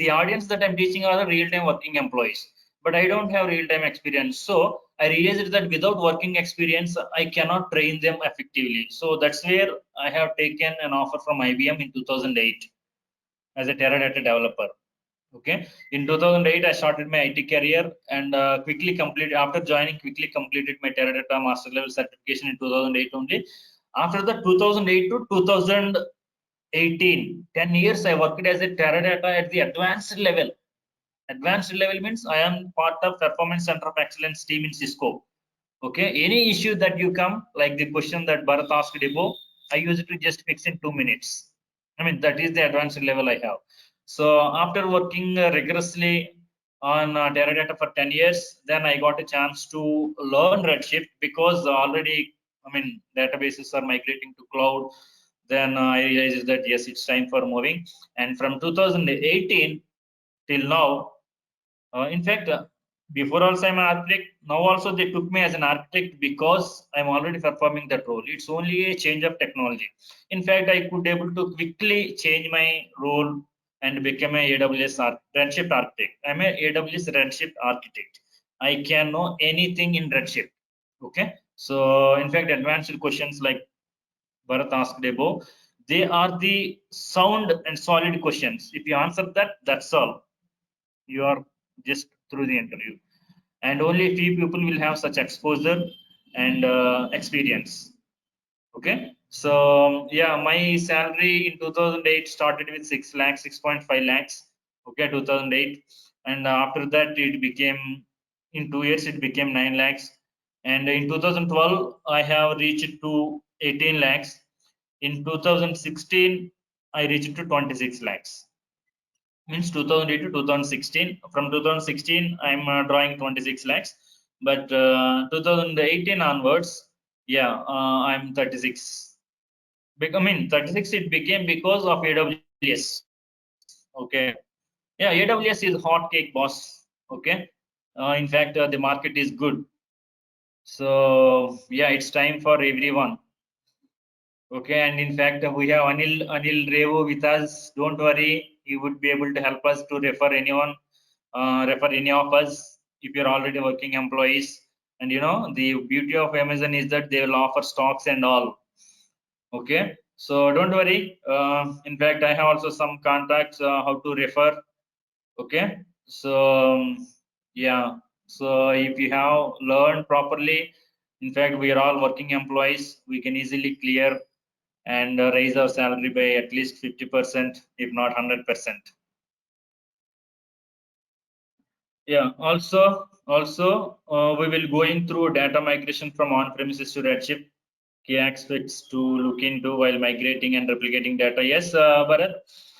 the audience that I'm teaching are the real-time working employees, but I don't have real-time experience. So I realized that without working experience, I cannot train them effectively. So that's where I have taken an offer from IBM in 2008 as a Teradata developer. Okay, in 2008, I started my IT career and quickly completed. After joining, quickly completed my Teradata master level certification in 2008 only. After the 2008 to 2018, 10 years, I worked as a Teradata at the advanced level. Advanced level means I am part of Performance Center of Excellence team in Cisco. Okay, any issue that you come, like the question that Bharat asked above, I use it to just fix in 2 minutes. I mean, that is the advanced level I have. So after working rigorously on Teradata for 10 years, then I got a chance to learn Redshift because already, I mean, databases are migrating to cloud. Then I realized that yes, it's time for moving. And from 2018 till now, in fact, before also I'm an architect. Now also they took me as an architect because I'm already performing that role. It's only a change of technology. In fact, I could able to quickly change my role and become a AWS Redshift architect. I'm a AWS Redshift architect. I can know anything in Redshift. Okay. So in fact, advanced questions like Bharat asked above, they are the sound and solid questions. If you answer that, that's all. You are just through the interview, and only few people will have such exposure and experience. Okay, so yeah, my salary in 2008 started with 6 lakhs, 6.5 lakhs. Okay, 2008, and after that it became, in 2 years it became 9 lakhs, and in 2012 I have reached to 18 lakhs. In 2016 I reached to 26 lakhs. Means 2008 to 2016. From 2016 I'm drawing 26 lakhs, but 2018 onwards, yeah, I'm 36. I mean 36 it became because of AWS. Okay, yeah, AWS is hot cake, boss. Okay, in fact the market is good. So yeah, it's time for everyone. Okay, and in fact, we have Anil Revo with us. Don't worry, he would be able to help us to refer anyone, refer any of us if you're already working employees. And you know, the beauty of Amazon is that they will offer stocks and all. Okay, so don't worry. In fact, I have also some contacts how to refer. Okay, so yeah, so if you have learned properly, in fact, we are all working employees. We can easily clear and raise our salary by at least 50%, if not 100%. Yeah, also we will going through data migration from on-premises to Redshift, key aspects to look into while migrating and replicating data. Yes, Bharat,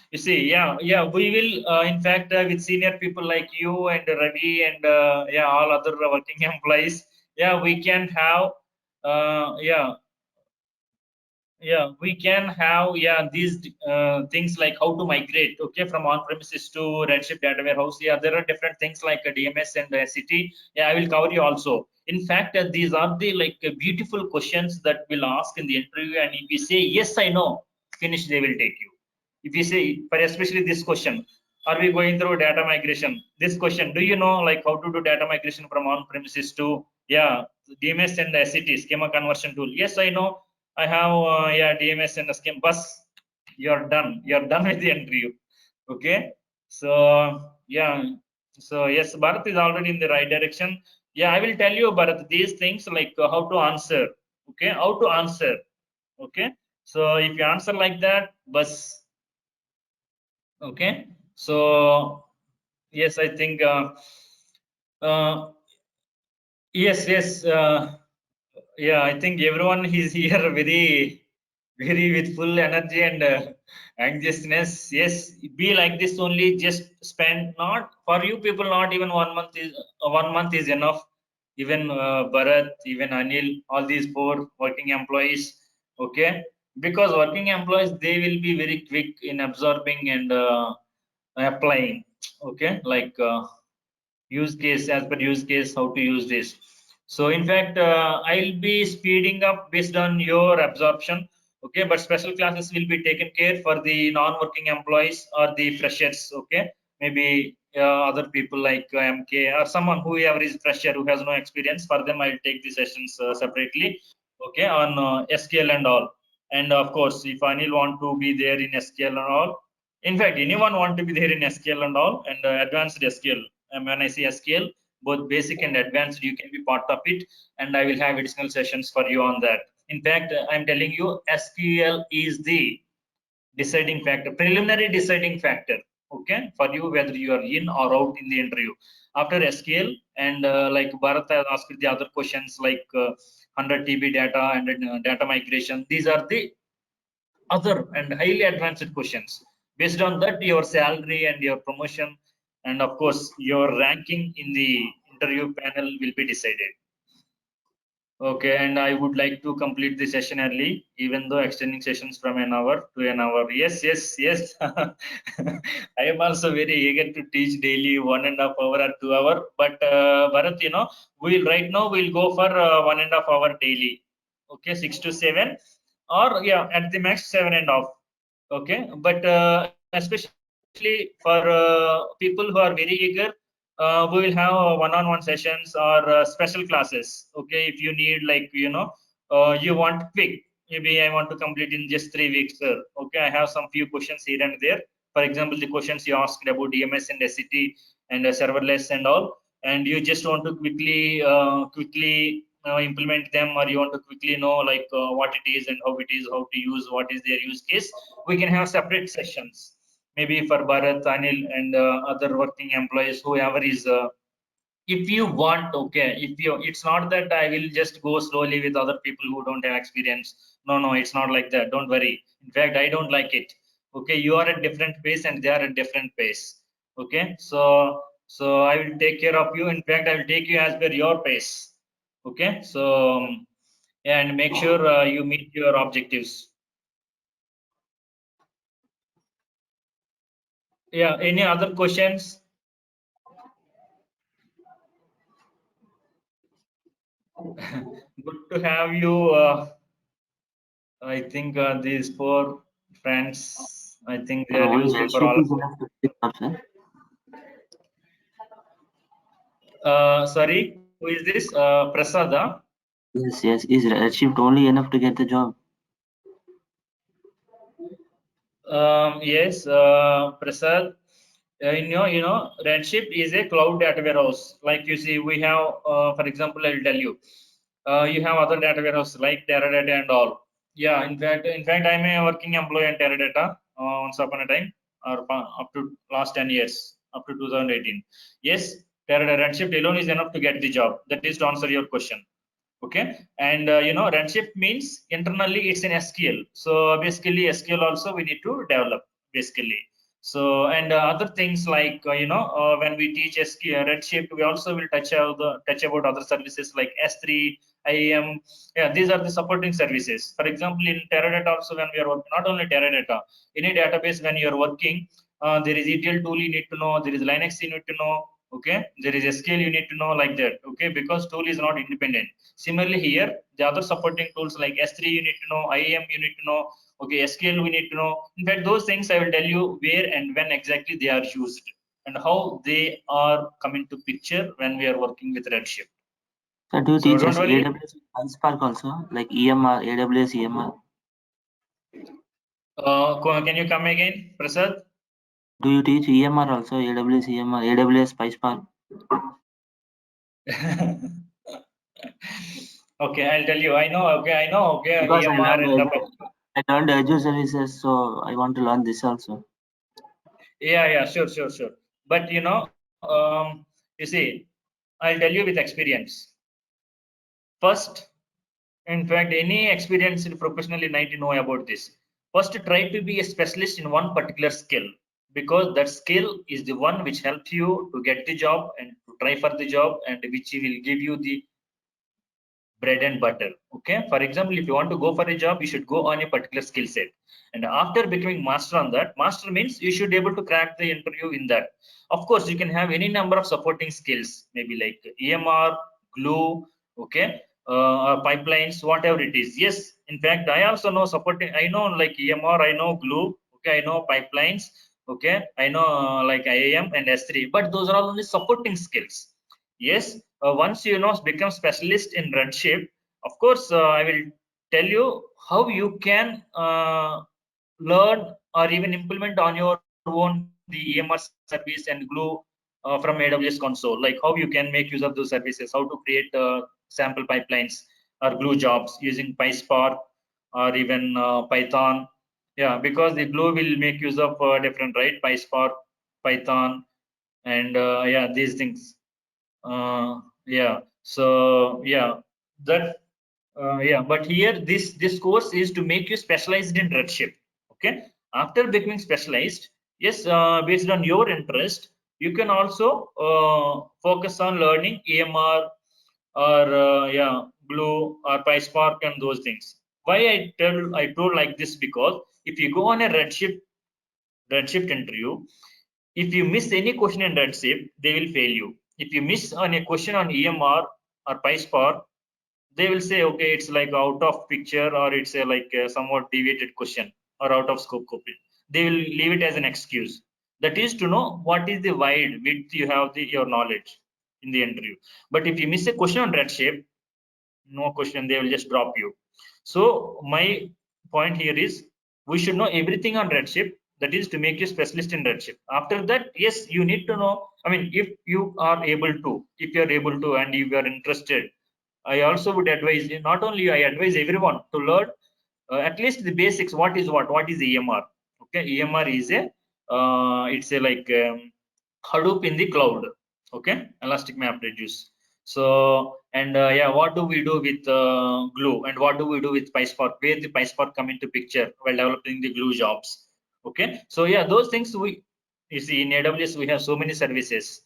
you see, yeah, we will, in fact, with senior people like you and Ravi and yeah, all other working employees, yeah, we can have, yeah, we can have, yeah, these things like how to migrate, okay, from on-premises to Redshift data warehouse. Yeah, there are different things like DMS and SCT. Yeah, I will cover you also. In fact, these are the like beautiful questions that will ask in the interview, and if you say yes, I know, finish, they will take you. if you say, for especially this question, are we going through data migration? This question, do you know like how to do data migration from on-premises to DMS and SCT schema conversion tool? Yes, I know. I have DMS and schema. Bus, you're done. You're done with the interview. Okay. So so yes, Bharat is already in the right direction. Yeah, I will tell you, Bharat, these things like how to answer. Okay, how to answer. Okay, so if you answer like that, bus. Okay, so yes, I think yes. Yeah, I think everyone is here very with full energy and anxiousness. Yes, be like this only. Just spend, not for you people, not even 1 month is enough. Even Bharat, even Anil, all these 4 working employees. Okay, because working employees, they will be very quick in absorbing and applying. Okay, like use case, as per use case, how to use this. So in fact, I'll be speeding up based on your absorption. Okay, but special classes will be taken care for the non-working employees or the freshers. Okay, maybe other people like MK or someone who is fresher, who has no experience. For them, I'll take the sessions separately. Okay, on SQL and all. And of course, if Anil want to be there in SQL and all, in fact, anyone want to be there in SQL and all, and advanced SQL. And when I say SQL, both basic and advanced, you can be part of it, and I will have additional sessions for you on that. In fact, I'm telling you, SQL is the deciding factor, preliminary deciding factor. Okay, for you whether you are in or out in the interview. After SQL and like Bharat has asked the other questions like 100 TB data and data migration. These are the other and highly advanced questions. Based on that, your salary and your promotion, and of course your ranking in the interview panel will be decided. Okay, and I would like to complete the session early, even though extending sessions from an hour to an hour. Yes. I am also very eager to teach daily 1.5 hour or 2 hour. But Bharat, we'll right now we'll go for 1.5 hour daily. Okay, 6 to 7, or at the max 7.5. Okay, but especially for people who are very eager, we will have one-on-one sessions or special classes. Okay, if you need, like, you want quick, maybe I want to complete in just 3 weeks, sir. Okay, I have some few questions here and there. For example, the questions you asked about DMS and SCT and serverless and all, and you just want to quickly implement them, or you want to quickly know like what it is and how it is, how to use, what is their use case. We can have separate sessions, maybe for Bharat, Anil, and other working employees, whoever is. If you want, okay. It's not that I will just go slowly with other people who don't have experience. No, it's not like that. Don't worry. In fact, I don't like it. Okay, you are at different pace and they are at different pace. Okay, so I will take care of you. In fact, I will take you as per your pace. Okay, so and make sure you meet your objectives. Yeah, any other questions? Good to have you. I think these 4 friends, I think they are Only useful for Redshift all. is enough to pick up, sir. Sorry, who is this? Prasada? Yes. Is Redshift only enough to get the job? Yes, Prasad. Redshift is a cloud data warehouse. Like you see, we have, for example, I'll tell you, you have other data warehouse like Teradata and all. Yeah, in fact, I'm a working employee in Teradata once upon a time, or up to last 10 years, up to 2018. Yes, Teradata Redshift alone is enough to get the job. That is to answer your question. Okay, and Redshift means internally it's an SQL. So basically, SQL also we need to develop basically. So and other things like when we teach SQL Redshift, we also will touch about other services like S3, IAM. Yeah, these are the supporting services. For example, in Teradata also, when we are working, not only Teradata, any database when you are working, there is ETL tool you need to know. There is Linux you need to know. Okay, there is SQL you need to know, like that. Okay, because tool is not independent. Similarly here, the other supporting tools like S3 you need to know, IAM you need to know. Okay, SQL we need to know. In fact, those things I will tell you where and when exactly they are used and how they are coming to picture when we are working with Redshift. So do you So teach don't us worry. AWS PySpark also, like EMR, AWS EMR? Can you come again, Prasad? Do you teach EMR also, AWS EMR, AWS PySpark? Okay, I'll tell you. I know. Okay, Because EMR and I learned Azure services, so I want to learn this also. yeah, sure. But you see, I'll tell you with experience. First, in fact, any experienced professional need to know about this. First, try to be a specialist in one particular skill, because that skill is the one which helps you to get the job and to try for the job, and which will give you the bread and butter. Okay, for example, if you want to go for a job, you should go on a particular skill set, and after becoming master on that, master means you should be able to crack the interview in that. Of course, you can have any number of supporting skills, maybe like EMR, glue, okay, pipelines, whatever it is. Yes, in fact, I also know supporting. I know like EMR, I know glue, okay, I know pipelines, okay, I know like IAM and S3, but those are all only supporting skills. Yes, once you become specialist in Redshift, of course, I will tell you how you can learn or even implement on your own the EMR service and glue from AWS console, like how you can make use of those services, how to create sample pipelines or glue jobs using PySpark or even Python. Yeah, because the glue will make use of different, right? PySpark, Python, and yeah, these things. Yeah, so yeah, that yeah, but here this course is to make you specialized in Redshift. Okay, after becoming specialized, yes, based on your interest, you can also focus on learning EMR or yeah, glue or PySpark and those things. Why I told like this, because if you go on a Redshift interview, if you miss any question in Redshift, they will fail you. If you miss on a question on EMR or PySpark, they will say, okay, it's like out of picture, or it's a like a somewhat deviated question or out of scope copy. They will leave it as an excuse. That is to know what is the wide width you have your knowledge in the interview. But if you miss a question on Redshift, no question, they will just drop you. So my point here is we should know everything on Redshift, that is to make you specialist in Redshift. After that, yes, you need to know, I mean, if you are able to, and if you are interested, I also would advise, not only you, I advise everyone to learn at least the basics. What is EMR? Okay, EMR is a it's a like Hadoop in the cloud. Okay, Elastic MapReduce. So, and yeah, what do we do with glue, and what do we do with PySpark? Where the PySpark come into picture while developing the glue jobs? Okay, so yeah, those things you see in AWS we have so many services,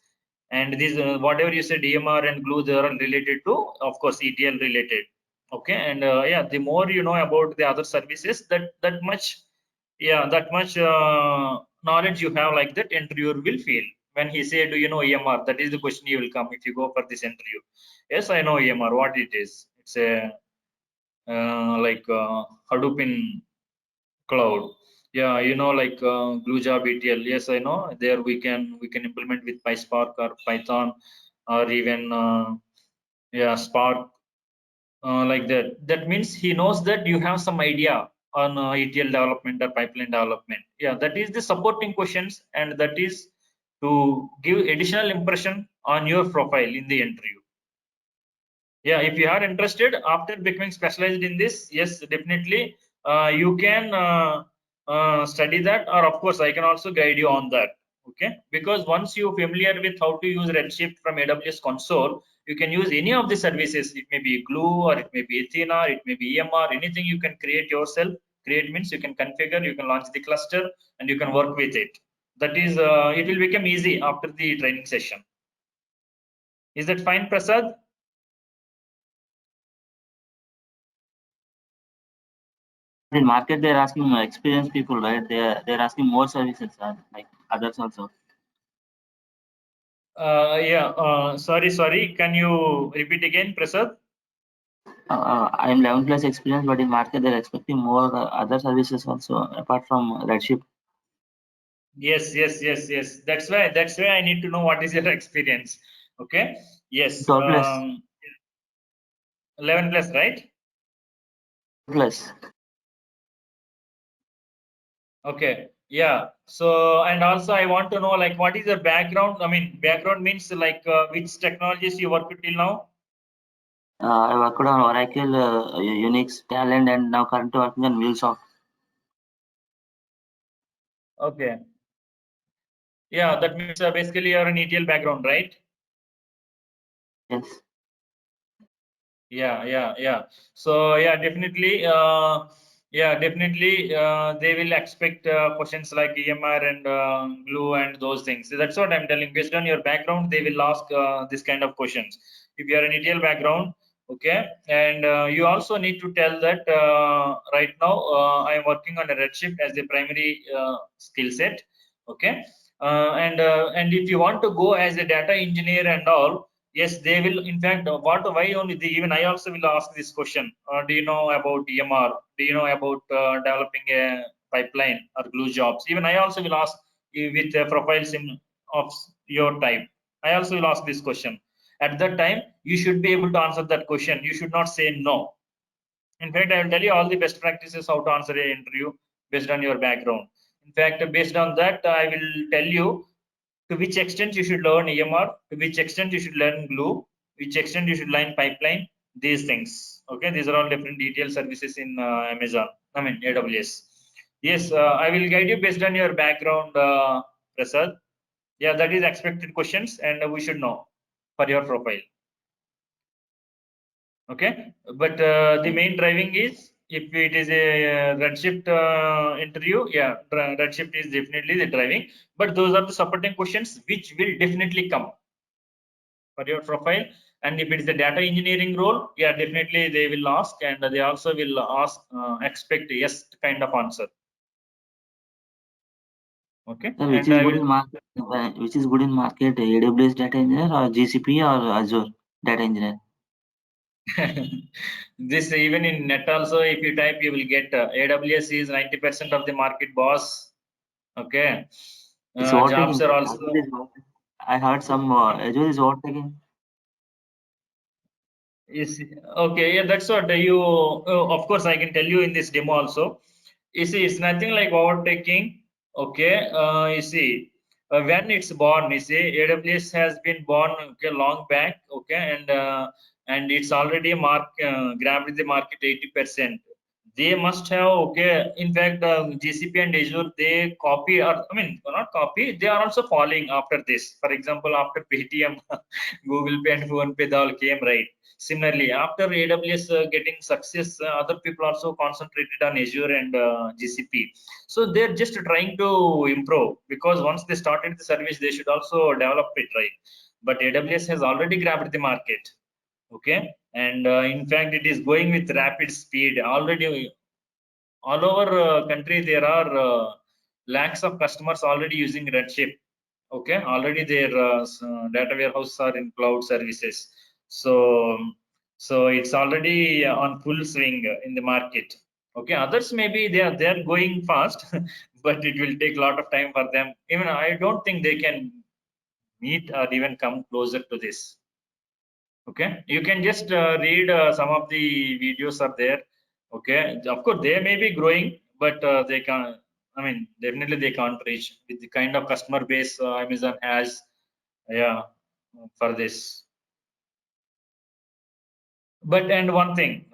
and these whatever you said EMR and glue, they are related to, of course, ETL related. Okay, and yeah, the more you know about the other services, that much, yeah, that much knowledge you have, like that interviewer will feel when he say, do you know EMR? That is the question you will come if you go for this interview. Yes, I know EMR, what it is. It's a like Hadoop in cloud. Yeah, like glue job ETL. Yes, I know. There we can implement with PySpark or Python or even yeah, Spark, like that. That means he knows that you have some idea on ETL development or pipeline development. Yeah, that is the supporting questions, and that is to give additional impression on your profile in the interview. Yeah, if you are interested after becoming specialized in this, yes, definitely you can study that, or of course I can also guide you on that. Okay, because once you're familiar with how to use Redshift from AWS console, you can use any of the services. It may be glue, or it may be Athena, it may be EMR, anything you can create yourself. Create means you can configure, you can launch the cluster, and you can work with it. That is it will become easy after the training session. Is that fine, Prasad? In market, they're asking experienced people, right? They're asking more services, like others also. Yeah, sorry. Can you repeat again, Prasad? I'm 11 plus experience, but in market they're expecting more other services also apart from Redshift. Yes. That's why I need to know what is your experience. Okay. Yes. 12 plus. 11 plus, right? Plus. Okay. Yeah. So, and also I want to know, like, what is your background? I mean, background means like which technologies you work till now? I worked on Oracle, Unix, Talent, and now currently working on MuleSoft. Okay. Yeah, that means basically you're an ETL background, right? Yes. Yeah. So yeah, definitely. They will expect questions like EMR and Glue and those things. So that's what I'm telling. Based on your background, they will ask this kind of questions. If you are an ETL background, okay, and you also need to tell that right now I am working on a Redshift as a primary skill set. Okay, and if you want to go as a data engineer and all. Yes, they will. In fact, why only even I also will ask this question. Do you know about EMR? Do you know about developing a pipeline or glue jobs? Even I also will ask you with profiles of your type. I also will ask this question. At that time, you should be able to answer that question. You should not say no. In fact, I will tell you all the best practices how to answer an interview based on your background. In fact, based on that, I will tell you to which extent you should learn EMR, to which extent you should learn Glue, which extent you should learn pipeline, these things. Okay, these are all different detailed services in Amazon, I mean AWS. Yes, I will guide you based on your background, Prasad. Yeah, that is expected questions, and we should know for your profile. Okay, but the main driving is if it is a Redshift interview, yeah, Redshift is definitely the driving, but those are the supporting questions which will definitely come for your profile. And if it is a data engineering role, yeah, definitely they will ask, and they also will ask, expect yes kind of answer. Okay, Sir, which and is I good will. in market? Which is good in market? AWS data engineer or GCP or Azure data engineer? This even in net also, if you type, you will get AWS is 90% of the market boss. Okay, It's jobs overtaking. are Azure also. is overtaking. I heard some Azure is overtaking. Is okay, yeah, that's what you. Of course, I can tell you in this demo also. You see, it's nothing like overtaking. Okay, you see, when it's born, you see, AWS has been born okay long back. Okay, and it's already grabbed the market 80%. They must have okay. In fact, GCP and Azure they copy, or I mean not copy. They are also following after this. For example, after Paytm, Google Pay and PhonePe, they all came right. Similarly, after AWS getting success, other people also concentrated on Azure and GCP. So they're just trying to improve, because once they started the service, they should also develop it right. But AWS has already grabbed the market. Okay, and in fact, it is going with rapid speed. Already, all over country, there are lakhs of customers already using Redshift. Okay, already their data warehouses are in cloud services. So, so it's already on full swing in the market. Okay, others maybe they're going fast, but it will take a lot of time for them. Even I don't think they can meet or even come closer to this. Okay, you can just read some of the videos are there. Okay, of course they may be growing, but they can, I mean, definitely they can't reach with the kind of customer base Amazon has. Yeah, for this. But and one thing,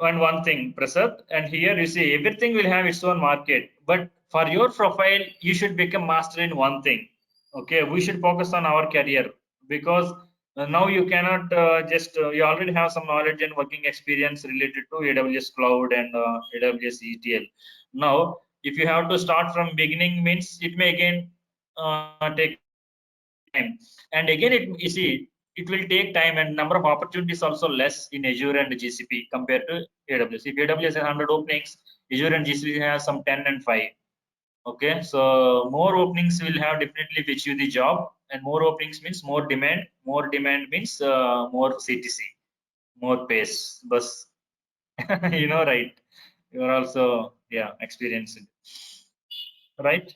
Prasad, and here you see everything will have its own market. But for your profile, you should become master in one thing. Okay, we should focus on our career, because now you cannot you already have some knowledge and working experience related to AWS Cloud and AWS ETL. Now, if you have to start from beginning, means it may again take time, and again you see it will take time, and number of opportunities also less in Azure and GCP compared to AWS. If AWS has 100 openings, Azure and GCP has some 10 and 5. Okay, so more openings will have definitely fetch you the job, and more openings means more demand. More demand means more CTC, more pace. Bus. You know, right? You are also, yeah, experienced, right,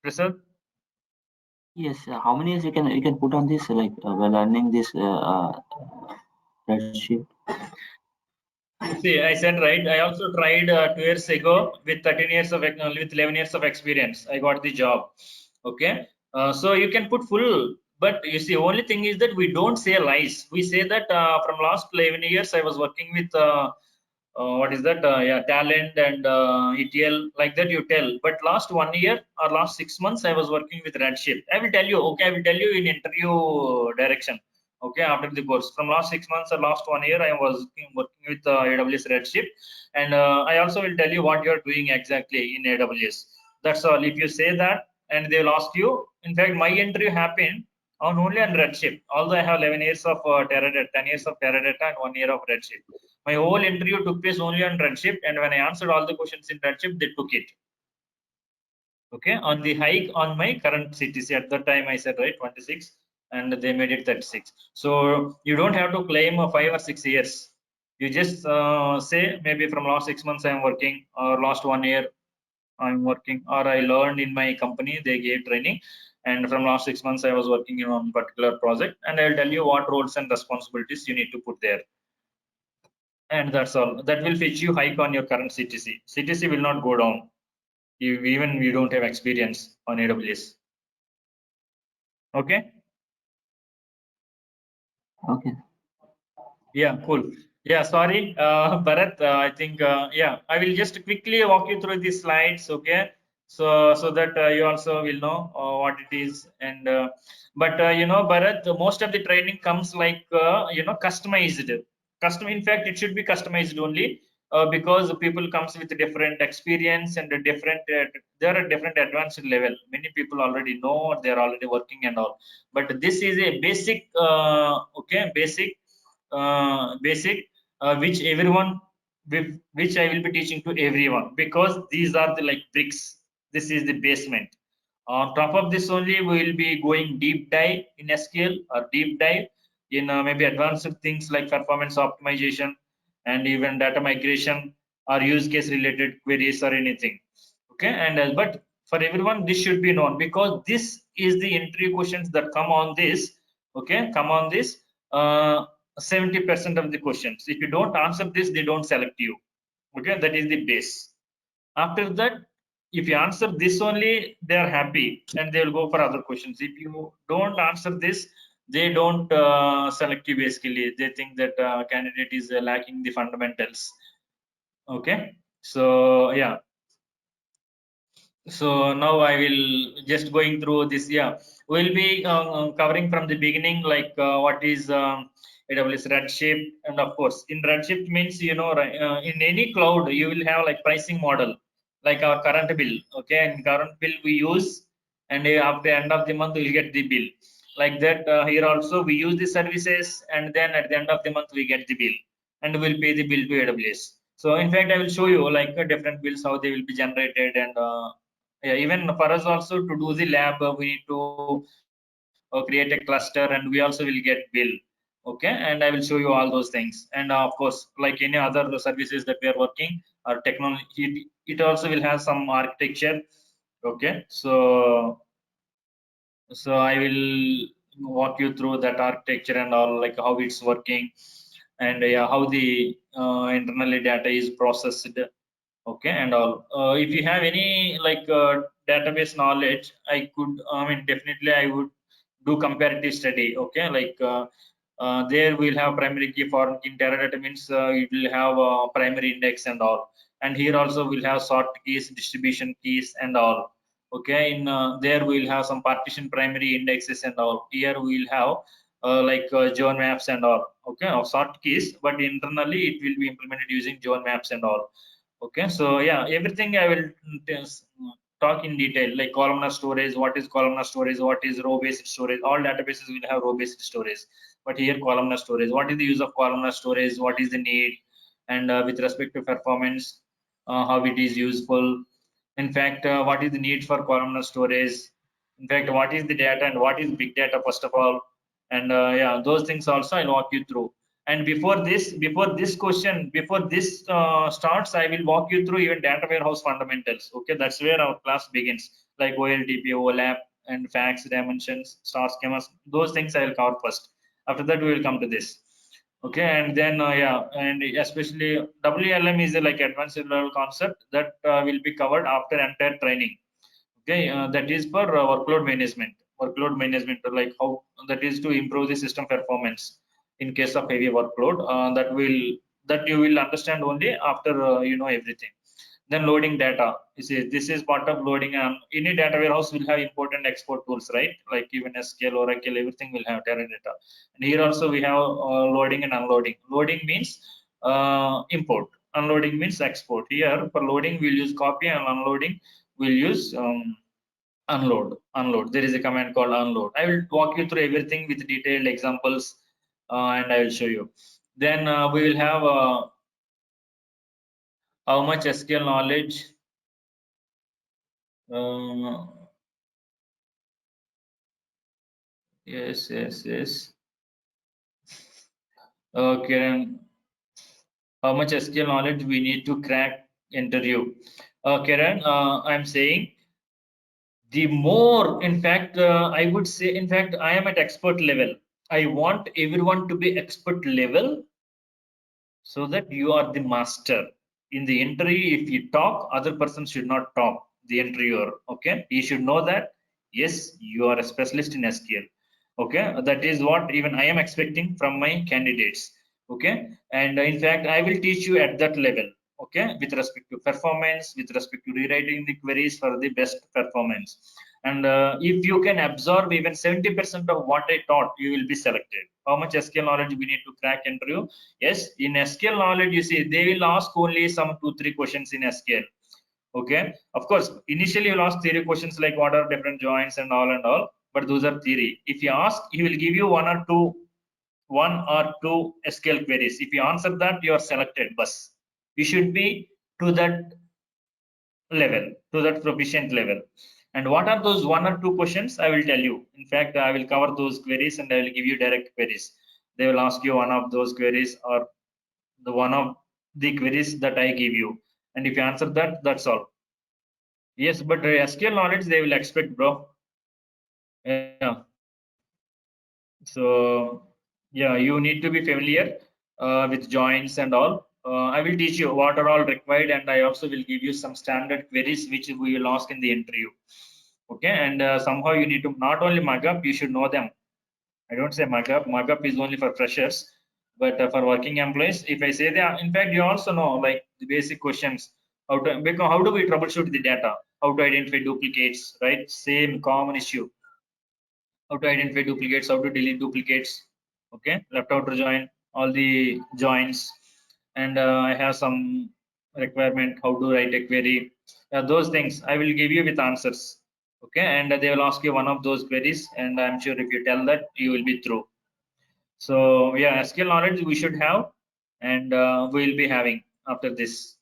Prasad? Yes. How many years you can put on this like while learning this Redshift? See, I said right. I also tried 2 years ago with 13 years of with 11 years of experience. I got the job. Okay, so you can put full, but you see, only thing is that we don't say lies. We say that from last 11 years I was working with what is that? Yeah, talent and ETL, like that you tell. But last 1 year or last 6 months I was working with Redshift. I will tell you. Okay, I will tell you in interview direction. Okay, after the course, from last 6 months or last 1 year I was working with AWS Redshift, and I also will tell you what you are doing exactly in AWS. That's all. If you say that and they will ask you, in fact my interview happened on only on Redshift, although I have 11 years of Teradata, 10 years of Teradata and 1 year of Redshift. My whole interview took place only on Redshift, and when I answered all the questions in Redshift, they took it. Okay, on the hike on my current CTC at that time I said right 26, and they made it 36. So you don't have to claim 5 or 6 years. You just say maybe from last 6 months I am working, or last 1 year I'm working, or I learned in my company, they gave training, and from last 6 months I was working in one particular project, and I'll tell you what roles and responsibilities you need to put there. And that's all. That will fetch you hike on your current CTC. CTC will not go down. Even you don't have experience on AWS. Okay. Okay. Yeah, cool. Yeah, sorry, Bharat. I think yeah, I will just quickly walk you through these slides. Okay, so that you also will know what it is. And but you know, Bharat, most of the training comes like you know, customized. Custom. In fact, it should be customized only because people comes with different experience and a different. They are at different advanced level. Many people already know, they are already working and all. But this is a basic. Okay, basic which everyone which I will be teaching to everyone, because these are the like bricks. This is the basement. On top of this only we will be going deep dive in SQL, or deep dive in maybe advanced things like performance optimization and even data migration or use case related queries or anything. Okay, and but for everyone this should be known, because this is the entry questions that come on this. Okay, come on this. 70% of the questions, if you don't answer this, they don't select you. Okay, that is the base. After that, if you answer this only, they are happy and they will go for other questions. If you don't answer this, they don't select you. Basically, they think that candidate is lacking the fundamentals. Okay, so yeah, so now I will just going through this. Yeah, we'll be covering from the beginning, like what is AWS Redshift. And of course, in Redshift means, you know, in any cloud you will have like pricing model, like our current bill. Okay, and current bill we use, and after end of the month we'll get the bill. Like that, here also we use the services, and then at the end of the month we get the bill, and we'll pay the bill to AWS. So in fact, I will show you like different bills, how they will be generated. And yeah, even for us also to do the lab, we need to create a cluster, and we also will get bill. Okay, and I will show you all those things. And of course, like any other services that we are working, our technology, it also will have some architecture. Okay, so I will walk you through that architecture and all, like how it's working, and yeah, how the internally data is processed. Okay, and all. If you have any like database knowledge, I could, I mean, definitely I would do comparative study. Okay, like there we'll have primary key, foreign key. Teradata means it will have primary index and all, and here also we'll have sort keys, distribution keys and all. Okay, in there we'll have some partition primary indexes and all. Here we'll have like zone maps and all. Okay, or sort keys, but internally it will be implemented using zone maps and all. Okay, so yeah, everything I will talk in detail, like columnar storage. What is columnar storage? What is row based storage? All databases will have row based storage, but here columnar storage. What is the use of columnar storage? What is the need? And with respect to performance, how it is useful. In fact, what is the need for columnar storage? In fact, what is the data and what is big data, first of all? And yeah, those things also I'll walk you through. And before this starts, I will walk you through even data warehouse fundamentals. Okay, that's where our class begins, like OLTP, OLAP, and facts, dimensions, star schemas. Those things I will cover first. After that, we will come to this. Okay, and then and especially WLM is like advanced level concept that will be covered after entire training. Okay, that is for workload management. Workload management, like how that is to improve the system performance in case of heavy workload. That you will understand only after you know everything. Then loading data. You see, this is part of loading. Any data warehouse will have import and export tools, right? Like even SQL, Oracle, everything will have Teradata. And here also we have loading and unloading. Loading means import. Unloading means export. Here for loading we'll use copy, and unloading we'll use unload. There is a command called unload. I will walk you through everything with detailed examples, and I will show you. Then we will have how much SQL knowledge. Yes. Okay, how much SQL knowledge we need to crack interview. Kiran, I'm saying the more, in fact, I would say, in fact, I am at expert level. I want everyone to be expert level so that you are the master. In the interview, if you talk, other person should not talk, the interviewer. Okay, he should know that yes, you are a specialist in SQL. Okay, that is what even I am expecting from my candidates. Okay, and in fact, I will teach you at that level. Okay, with respect to performance, with respect to rewriting the queries for the best performance. And if you can absorb even 70% of what I taught, you will be selected. How much SQL knowledge we need to crack interview? Yes, in SQL knowledge, you see, they will ask only some 2-3 questions in SQL. Okay, of course, initially you'll ask theory questions like what are different joins and all, but those are theory. If you ask, he will give you one or two SQL queries. If you answer that, you are selected. Bus. You should be to that level, to that proficient level. And what are those 1 or 2 questions? I will tell you. In fact, I will cover those queries and I will give you direct queries. They will ask you one of those queries or the one of the queries that I give you. And if you answer that, that's all. Yes, but SQL knowledge they will expect, bro. Yeah. So yeah, you need to be familiar with joins and all. I will teach you what are all required, and I also will give you some standard queries which we will ask in the interview. Okay, and somehow you need to not only mug up, you should know them. I don't say mug up. Mug up is only for freshers, but for working employees, if I say that, in fact, you also know like the basic questions. How to, because how do we troubleshoot the data? How to identify duplicates, right? Same common issue. How to identify duplicates, how to delete duplicates. Okay, left outer join, all the joins, and I have some requirement how to write a query. Those things I will give you with answers. Okay, and they will ask you one of those queries, and I'm sure if you tell that, you will be through. So yeah, SQL knowledge we should have, and we will be having after this.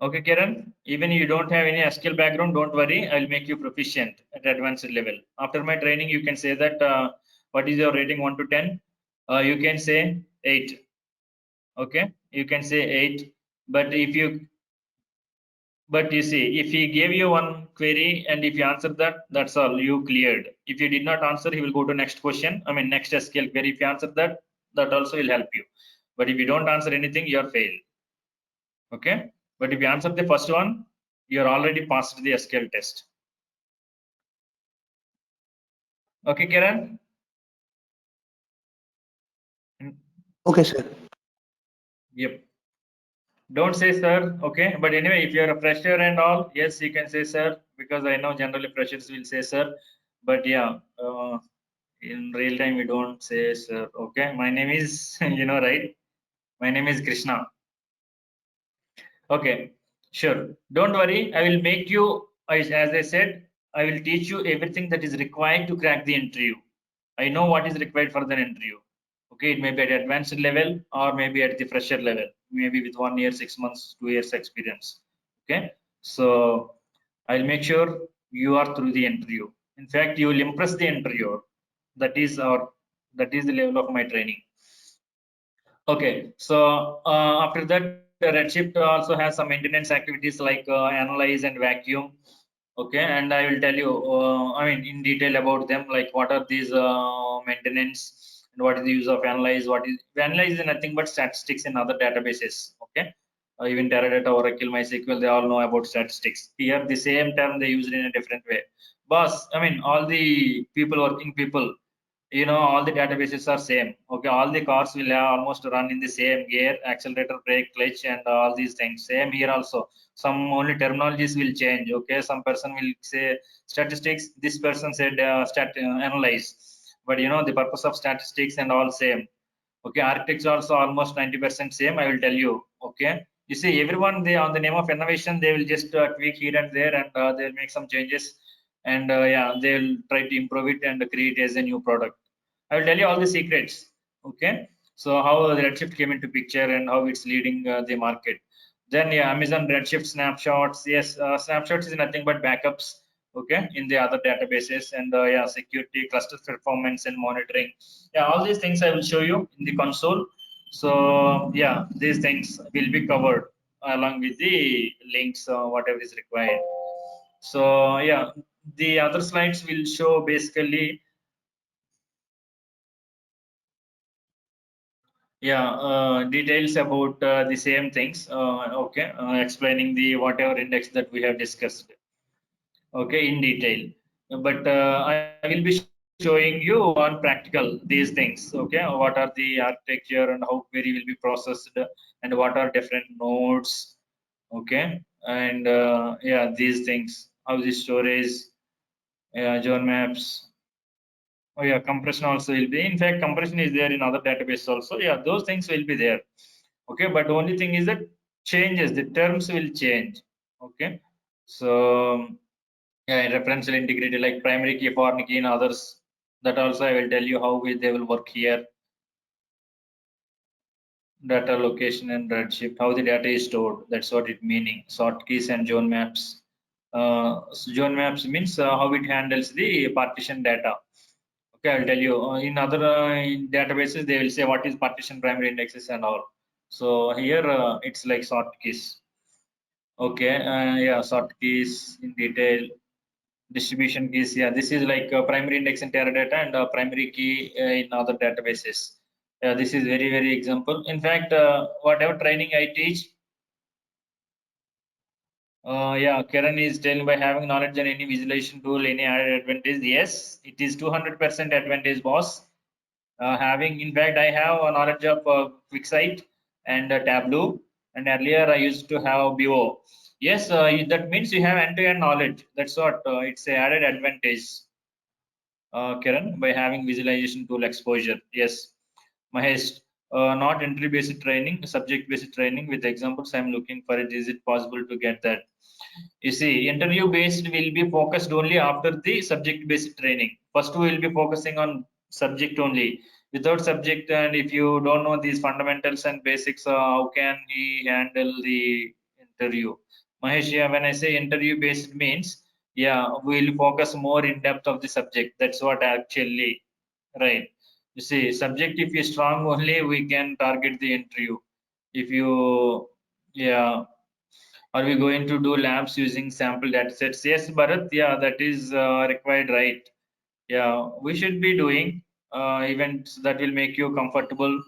Okay, Kiran, even you don't have any SQL background, don't worry, I'll make you proficient at advanced level. After my training, you can say that what is your rating 1 to 10? You can say 8. Okay, you can say 8. But if you see, if he gave you one query and if you answer that, that's all, you cleared. If you did not answer, he will go to next question. I mean, next SQL query. If you answer that, that also will help you. But if you don't answer anything, you are failed. Okay, but if you answer the first one, you're already passed the SQL test. Okay, Kiran? Okay, sir. Yep. Don't say sir, okay? But anyway, if you're a fresher and all, yes, you can say sir, because I know generally freshers will say sir. But yeah, in real time, we don't say sir, okay? My name is, you know, right? My name is Krishna. Okay, sure. Don't worry. I will make you, as I said, I will teach you everything that is required to crack the interview. I know what is required for the interview. Okay, it may be at advanced level or maybe at the fresher level, maybe with 1 year, 6 months, 2 years experience. Okay, so I'll make sure you are through the interview. In fact, you will impress the interviewer. That is the level of my training. Okay, so after that, Redshift also has some maintenance activities like analyze and vacuum. Okay, and I will tell you, I mean, in detail about them, like what are these maintenance and what is the use of analyze. What is analyze is nothing but statistics in other databases. Okay, even Teradata, Oracle, MySQL, they all know about statistics. Here, the same term they use it in a different way. Boss, I mean, all the people, working people, all the databases are same. Okay, all the cars will have almost run in the same gear, accelerator, brake, clutch, and all these things. Same here also. Some only terminologies will change. Okay, some person will say statistics, this person said analyze, but the purpose of statistics and all same. Okay, architecture also almost 90% same, I will tell you. Okay, you see, everyone, they on the name of innovation, they will just tweak here and there, and they'll make some changes, and yeah, they'll try to improve it and create as a new product. I will tell you all the secrets. Okay, so how the Redshift came into picture and how it's leading the market. Then yeah, Amazon Redshift snapshots. Yes, snapshots is nothing but backups. Okay, in the other databases, and yeah, security, cluster performance, and monitoring. Yeah, all these things I will show you in the console. So yeah, these things will be covered along with the links, whatever is required. So yeah, the other slides will show basically, yeah, details about the same things. Okay, explaining the whatever index that we have discussed. Okay, in detail, but I will be showing you on practical these things. Okay, what are the architecture and how query will be processed, and what are different nodes. Okay, and yeah, these things, how the storage, zone maps. Oh yeah, compression also will be. In fact, compression is there in other databases also. Yeah, those things will be there. Okay, but the only thing is that changes, the terms will change. Okay, so yeah, referential integrity like primary key, foreign key, and others. That also I will tell you how they will work here. Data location and Redshift, how the data is stored. That's what it meaning. Sort keys and zone maps. Zone maps means how it handles the partition data. Okay, I'll tell you. In other in databases, they will say what is partition, primary indexes, and all. So here it's like sort keys. Okay, yeah, sort keys in detail. Distribution keys. Yeah, this is like primary index in Teradata and primary key in other databases. Yeah, this is very example. In fact, whatever training I teach, yeah, Karen is telling by having knowledge on any visualization tool, any added advantage. Yes, it is 200% advantage, boss. Having, in fact, I have a knowledge of QuickSight and Tableau, and earlier I used to have BO. Yes, that means you have end-to-end knowledge. That's what it's a added advantage, Kiran, by having visualization tool exposure. Yes, Mahesh, not entry-based training, subject-based training with examples. I'm looking for it. Is it possible to get that? You see, interview-based will be focused only after the subject-based training. First, we will be focusing on subject only. Without subject, and if you don't know these fundamentals and basics, how can he handle the interview? Mahesh, yeah, when I say interview-based means, yeah, we'll focus more in depth of the subject. That's what actually, right? You see, subject if you strong only, we can target the interview. If you, yeah, are we going to do labs using sample data sets? Yes, Bharat, yeah, that is required, right? Yeah, we should be doing events that will make you comfortable,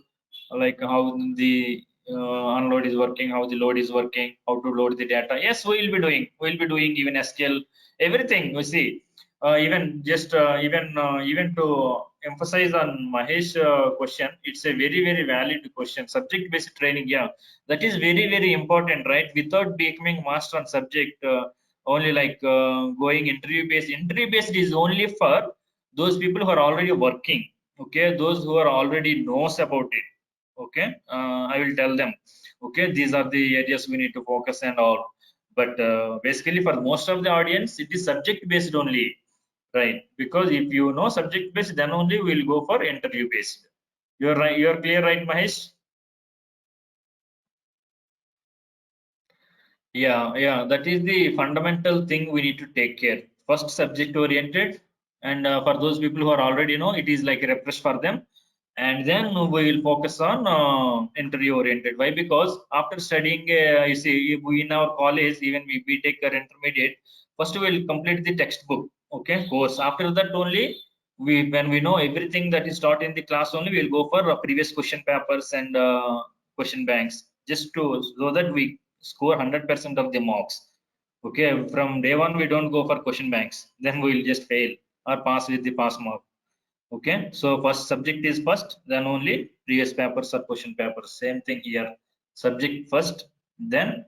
like how the unload is working, how the load is working, how to load the data. Yes, we'll be doing even SQL, everything. We see, even to emphasize on Mahesh question, it's a very valid question. Subject based training, yeah, that is very important, right? Without becoming master on subject, only like going interview based. Interview based is only for those people who are already working. Okay, those who are already knows about it. Okay, I will tell them. Okay, these are the areas we need to focus and all. But basically, for most of the audience, it is subject based only, right? Because if you know subject based, then only we'll go for interview based. You're right. You're clear, right, Mahesh? Yeah, that is the fundamental thing we need to take care. First, subject oriented, and for those people who are already know, it is like a refresh for them. and then we will focus on interview oriented. Why? Because after studying, you see, we in our college, even we take our intermediate, first we will complete the textbook, okay, course. After that only, when we know everything that is taught in the class only, we will go for previous question papers and question banks, just to so that we score 100% of the marks. Okay, from day one we don't go for question banks, then we will just fail or pass with the pass mark. Okay, so first subject is first, then only previous papers or question papers. Same thing here, subject first, then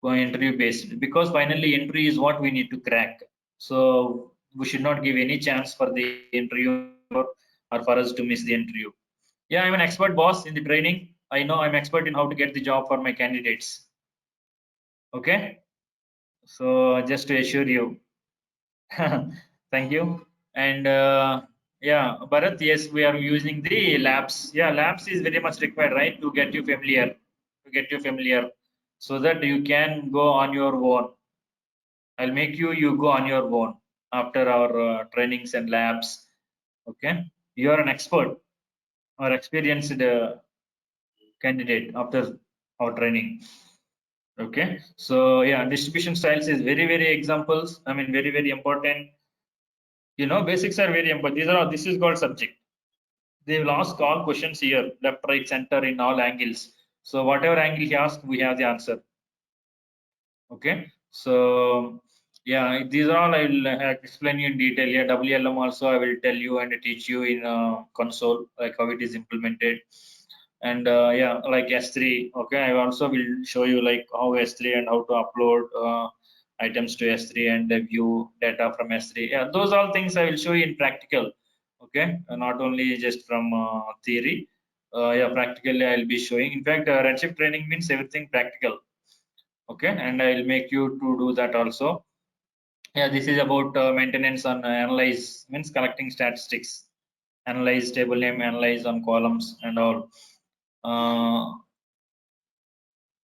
go interview based, because finally entry is what we need to crack. So we should not give any chance for the interview or for us to miss the interview. Yeah, I'm an expert, boss, in the training. I know I'm expert in how to get the job for my candidates. Okay, so just to assure you. Thank you. And yeah, Bharat, yes, we are using the labs. Yeah, labs is very much required, right, to get you familiar, so that you can go on your own. I'll make you go on your own after our trainings and labs. Okay, you are an expert or experienced candidate after our training. Okay, so yeah, distribution styles is very examples. I mean, very important. You know, basics are very important. This is called subject. They will ask all questions here, left, right, center, in all angles. So whatever angle he asks, we have the answer. Okay, so yeah, these are all I will explain you in detail. Yeah, WLM also I will tell you and teach you in console, like how it is implemented. And yeah, like S3. Okay, I also will show you like how S3 and how to upload items to S3 and view data from S3. Yeah, those all things I will show you in practical. Okay, not only just from theory. Yeah, practically I'll be showing. In fact, Redshift training means everything practical. Okay, and I'll make you to do that also. Yeah, this is about maintenance on analyze, means collecting statistics, analyze table name, analyze on columns and all. Oh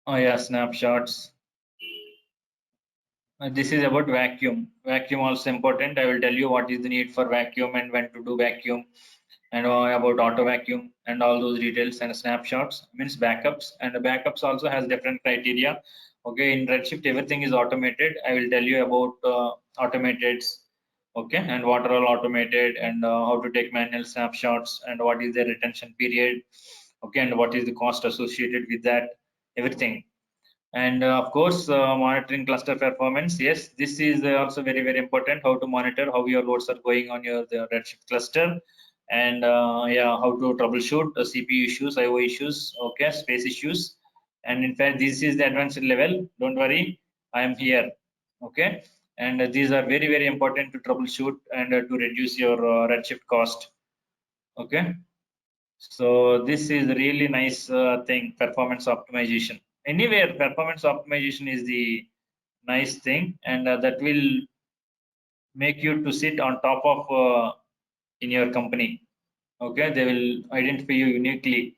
yeah, snapshots. This is about vacuum. Vacuum also important. I will tell you what is the need for vacuum and when to do vacuum, and about auto vacuum and all those details. And snapshots means backups, and the backups also has different criteria. Okay, in Redshift everything is automated. I will tell you about automateds. Okay, and what are all automated, and how to take manual snapshots, and what is the retention period. Okay, and what is the cost associated with that, everything. And of course, monitoring cluster performance. Yes, this is also very important. How to monitor how your loads are going on your the Redshift cluster, and yeah, how to troubleshoot CPU issues, IO issues, okay, space issues. And in fact, this is the advanced level. Don't worry, I am here. Okay, and these are very important to troubleshoot and to reduce your Redshift cost. Okay, so this is really nice thing, performance optimization. Anywhere, performance optimization is the nice thing, and that will make you to sit on top of in your company. Okay, they will identify you uniquely.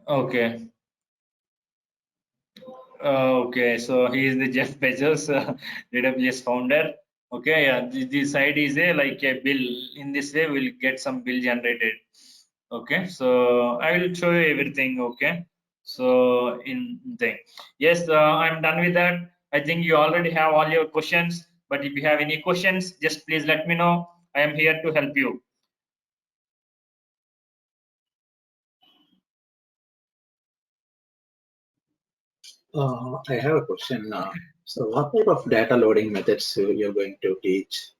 Okay. Okay, so he is the Jeff Bezos, AWS founder. Okay, yeah, this side is a like a bill. In this way, we'll get some bill generated. Okay, so I will show you everything. Okay, so in thing, yes, I'm done with that. I think you already have all your questions, but if you have any questions, just please let me know. I am here to help you. I have a question. So what type of data loading methods you're going to teach?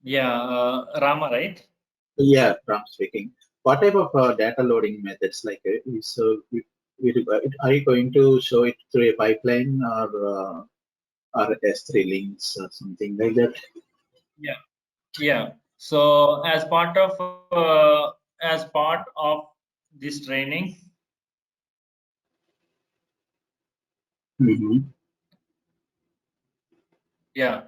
Yeah, Rama, right? Yeah, Ram speaking. What type of data loading methods? Like, are you going to show it through a pipeline or S3 links or something like that? Yeah. So as part of this training, Mm-hmm. yeah,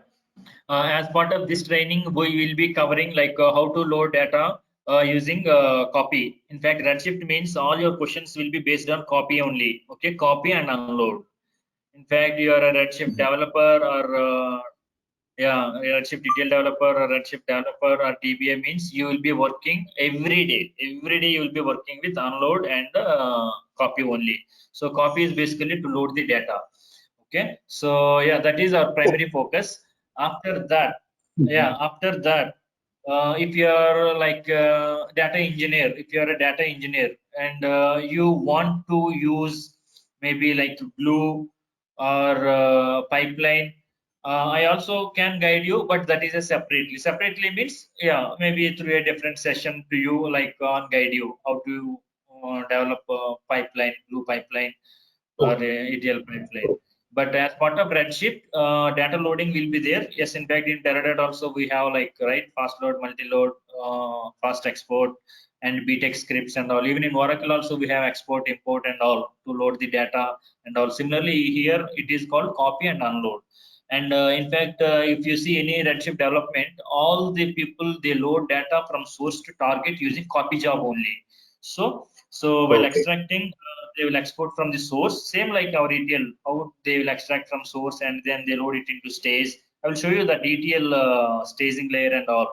as part of this training, we will be covering like how to load data using copy. In fact, Redshift means all your questions will be based on copy only. Okay, copy and unload. In fact, you are a Redshift developer or Redshift ETL developer or Redshift developer or DBA means you will be working every day. Every day you will be working with unload and copy only. So copy is basically to load the data. Okay, so yeah, that is our primary focus. After that, if you are like data engineer, if you are a data engineer and you want to use maybe like Glue or pipeline, I also can guide you, but that is a separately. Separately means, yeah, maybe through a different session to you, like on guide you how to develop a pipeline, Glue pipeline or ETL pipeline. But as part of Redshift, data loading will be there. Yes, in fact, in Teradata also we have like fast load, multi load, fast export, and BTEX scripts and all. Even in Oracle also we have export, import, and all to load the data and all. Similarly, here it is called copy and unload. And in fact, if you see any Redshift development, all the people they load data from source to target using copy job only. So while extracting, they will export from the source, same like our ETL, how they will extract from source and then they load it into stage. I will show you the ETL staging layer and all.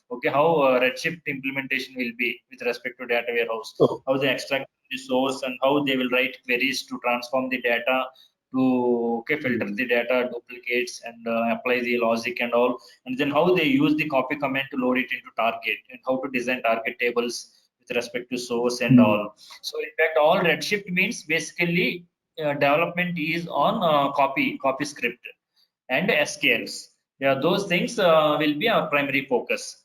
Okay, how Redshift implementation will be with respect to data warehouse, how they extract the source and how they will write queries to transform the data to filter the data, duplicates, and apply the logic and all. And then how they use the copy command to load it into target and how to design target tables with respect to source and all. So in fact, all Redshift means basically development is on copy script and SQLs. Yeah, those things will be our primary focus.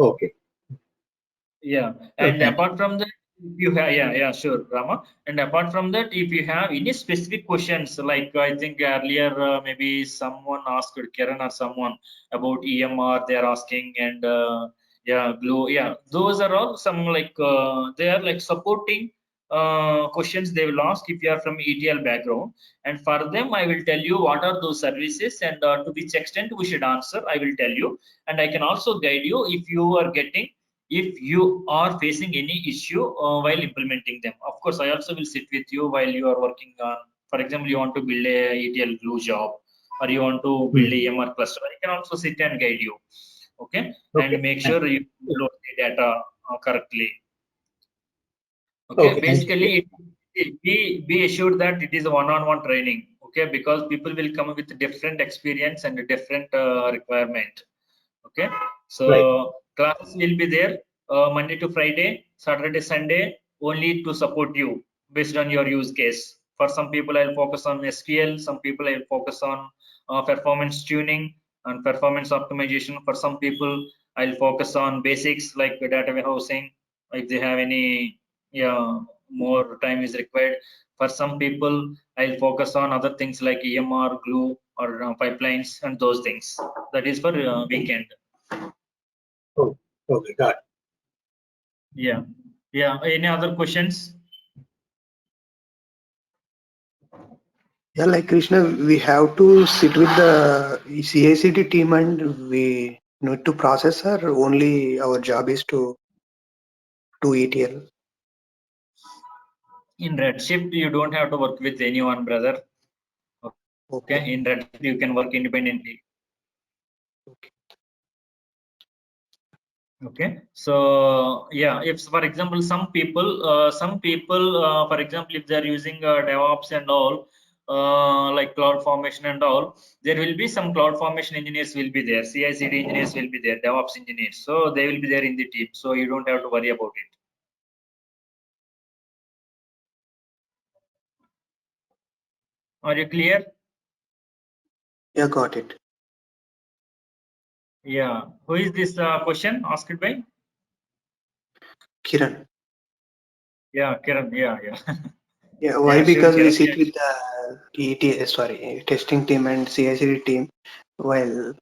Okay. Yeah, and apart from that, if you have, sure, Rama. And apart from that, if you have any specific questions, like I think earlier maybe someone asked Kiran or someone about EMR, they are asking, and Glue, those are all some like they are like supporting questions they will ask if you are from ETL background. And for them, I will tell you what are those services and to which extent we should answer. I will tell you, and I can also guide you if you are getting. If you are facing any issue while implementing them. Of course, I also will sit with you while you are working on, for example, you want to build a ETL Glue job or you want to build a EMR cluster. I can also sit and guide you, okay? And make sure you load the data correctly. Okay, basically, be assured that it is a one-on-one training, okay? Because people will come with different experience and different requirement. Okay, so classes will be there Monday to Friday, Saturday, Sunday, only to support you based on your use case. For some people, I'll focus on SQL. Some people, I'll focus on performance tuning and performance optimization. For some people, I'll focus on basics like data warehousing. If they have any, more time is required. For some people, I'll focus on other things like EMR, Glue, or pipelines and those things. That is for weekend. Oh, okay, got Yeah. it. Any other questions? Yeah, like Krishna, we have to sit with the CICD team and we need to process, or only our job is to do ETL. In Redshift, you don't have to work with anyone, brother. Okay. In Redshift, you can work independently. Okay, so yeah, if for example some people for example if they are using DevOps and all like cloud formation and all, there will be some cloud formation engineers will be there, CI/CD engineers will be there, DevOps engineers, so they will be there in the team, so you don't have to worry about it. Are you clear? Yeah, got it. Yeah, who is this question asked by? Kiran. Yeah, Kiran. Yeah. Yeah, why? Yeah, Because sure, we Kiran. sit with the testing team and CI/CD team while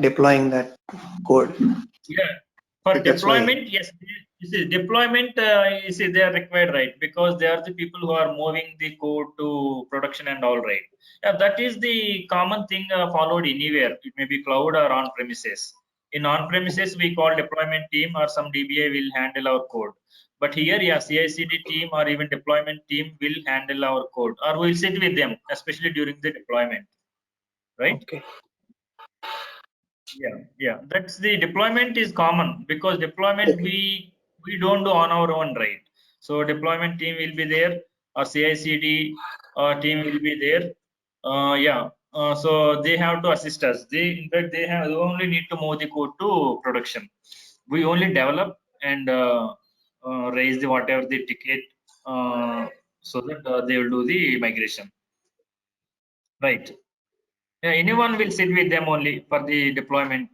deploying that code. Yeah, for That's why. deployment, yes, you see, deployment, you see, they are required, right? Because they are the people who are moving the code to production and all, right? Yeah, that is the common thing followed anywhere. It may be cloud or on premises. In on premises, we call deployment team or some DBA will handle our code. But here, yeah, CI/CD team or even deployment team will handle our code, or we'll sit with them, especially during the deployment, right? Okay. Yeah. That's the deployment is common because deployment we don't do on our own, right? So deployment team will be there, or CI/CD team will be there. Yeah. So they have to assist us. In fact, they only need to move the code to production. We only develop and raise the whatever the ticket, so that they will do the migration. Right. Yeah, anyone will sit with them only for the deployment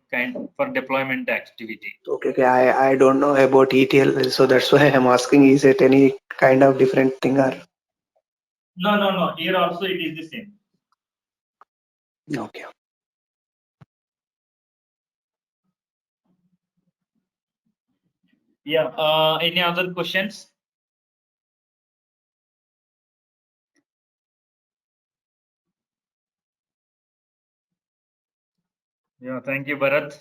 activity. Okay. I don't know about ETL, so that's why I'm asking. Is it any kind of different thing or? No. Here also it is the same. Okay. Yeah. Any other questions? Yeah. Thank you, Bharat.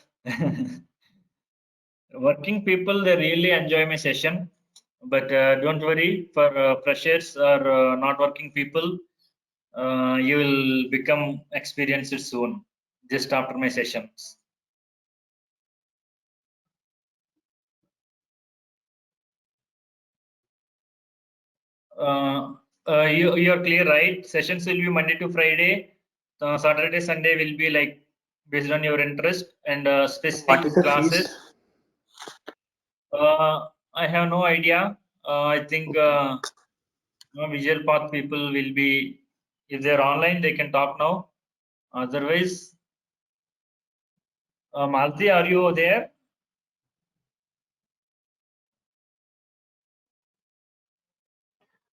Working people, they really enjoy my session, but don't worry, for freshers or not working people, you will become experienced soon, just after my sessions. You're clear, right? Sessions will be Monday to Friday. Saturday, Sunday will be like based on your interest, and What specific is the classes. fees? I have no idea. I think Visual Path people will be, if they're online, they can talk now. Otherwise, Malti, are you there?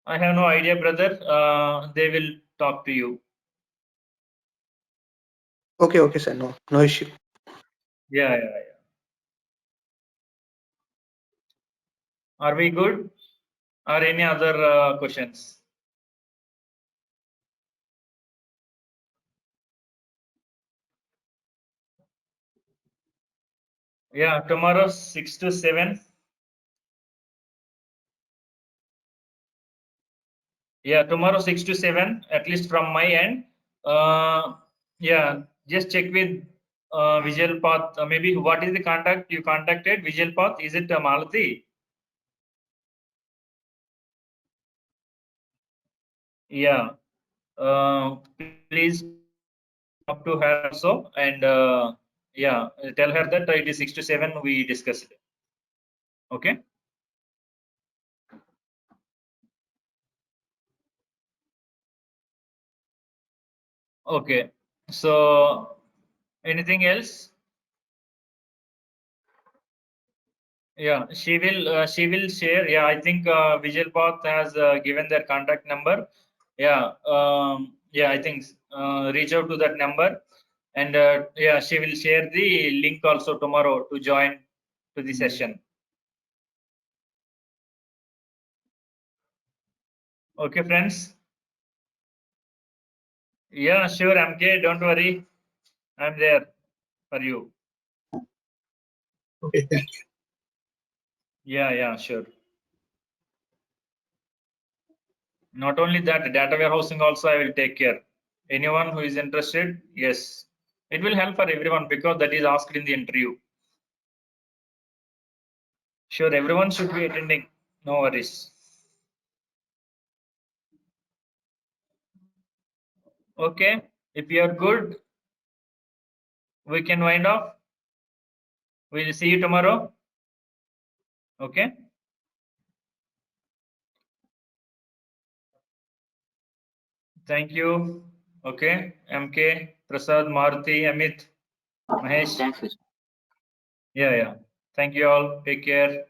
I have no idea, brother. They will talk to you. Okay, sir. No issue. Yeah. Are we good? Or any other questions? Yeah, tomorrow 6 to 7. Yeah, tomorrow 6 to 7, at least from my end. Yeah, just check with Visual Path. Maybe what is the contact you contacted? Visual Path? Is it Malati? Yeah. Please talk to her also, and yeah, tell her that it is 6 to 7 we discussed. Okay. Okay. So anything else? Yeah, she will share. Yeah, I think Visual Path has given their contact number. Yeah, yeah, I think reach out to that number, and yeah, she will share the link also tomorrow to join to the session. Okay, friends. Yeah, sure, MK. Don't worry, I'm there for you. Okay, thank you. Yeah, sure. Not only that, data warehousing also I will take care. Anyone who is interested, yes, it will help for everyone because that is asked in the interview. Sure, everyone should be attending. No worries. Okay, if you are good, we can wind off. We'll see you tomorrow. Okay. Thank you. Okay. MK, Prasad, Maruti, Amit, Mahesh. Thanks, Krishna. Yeah. Thank you all. Take care.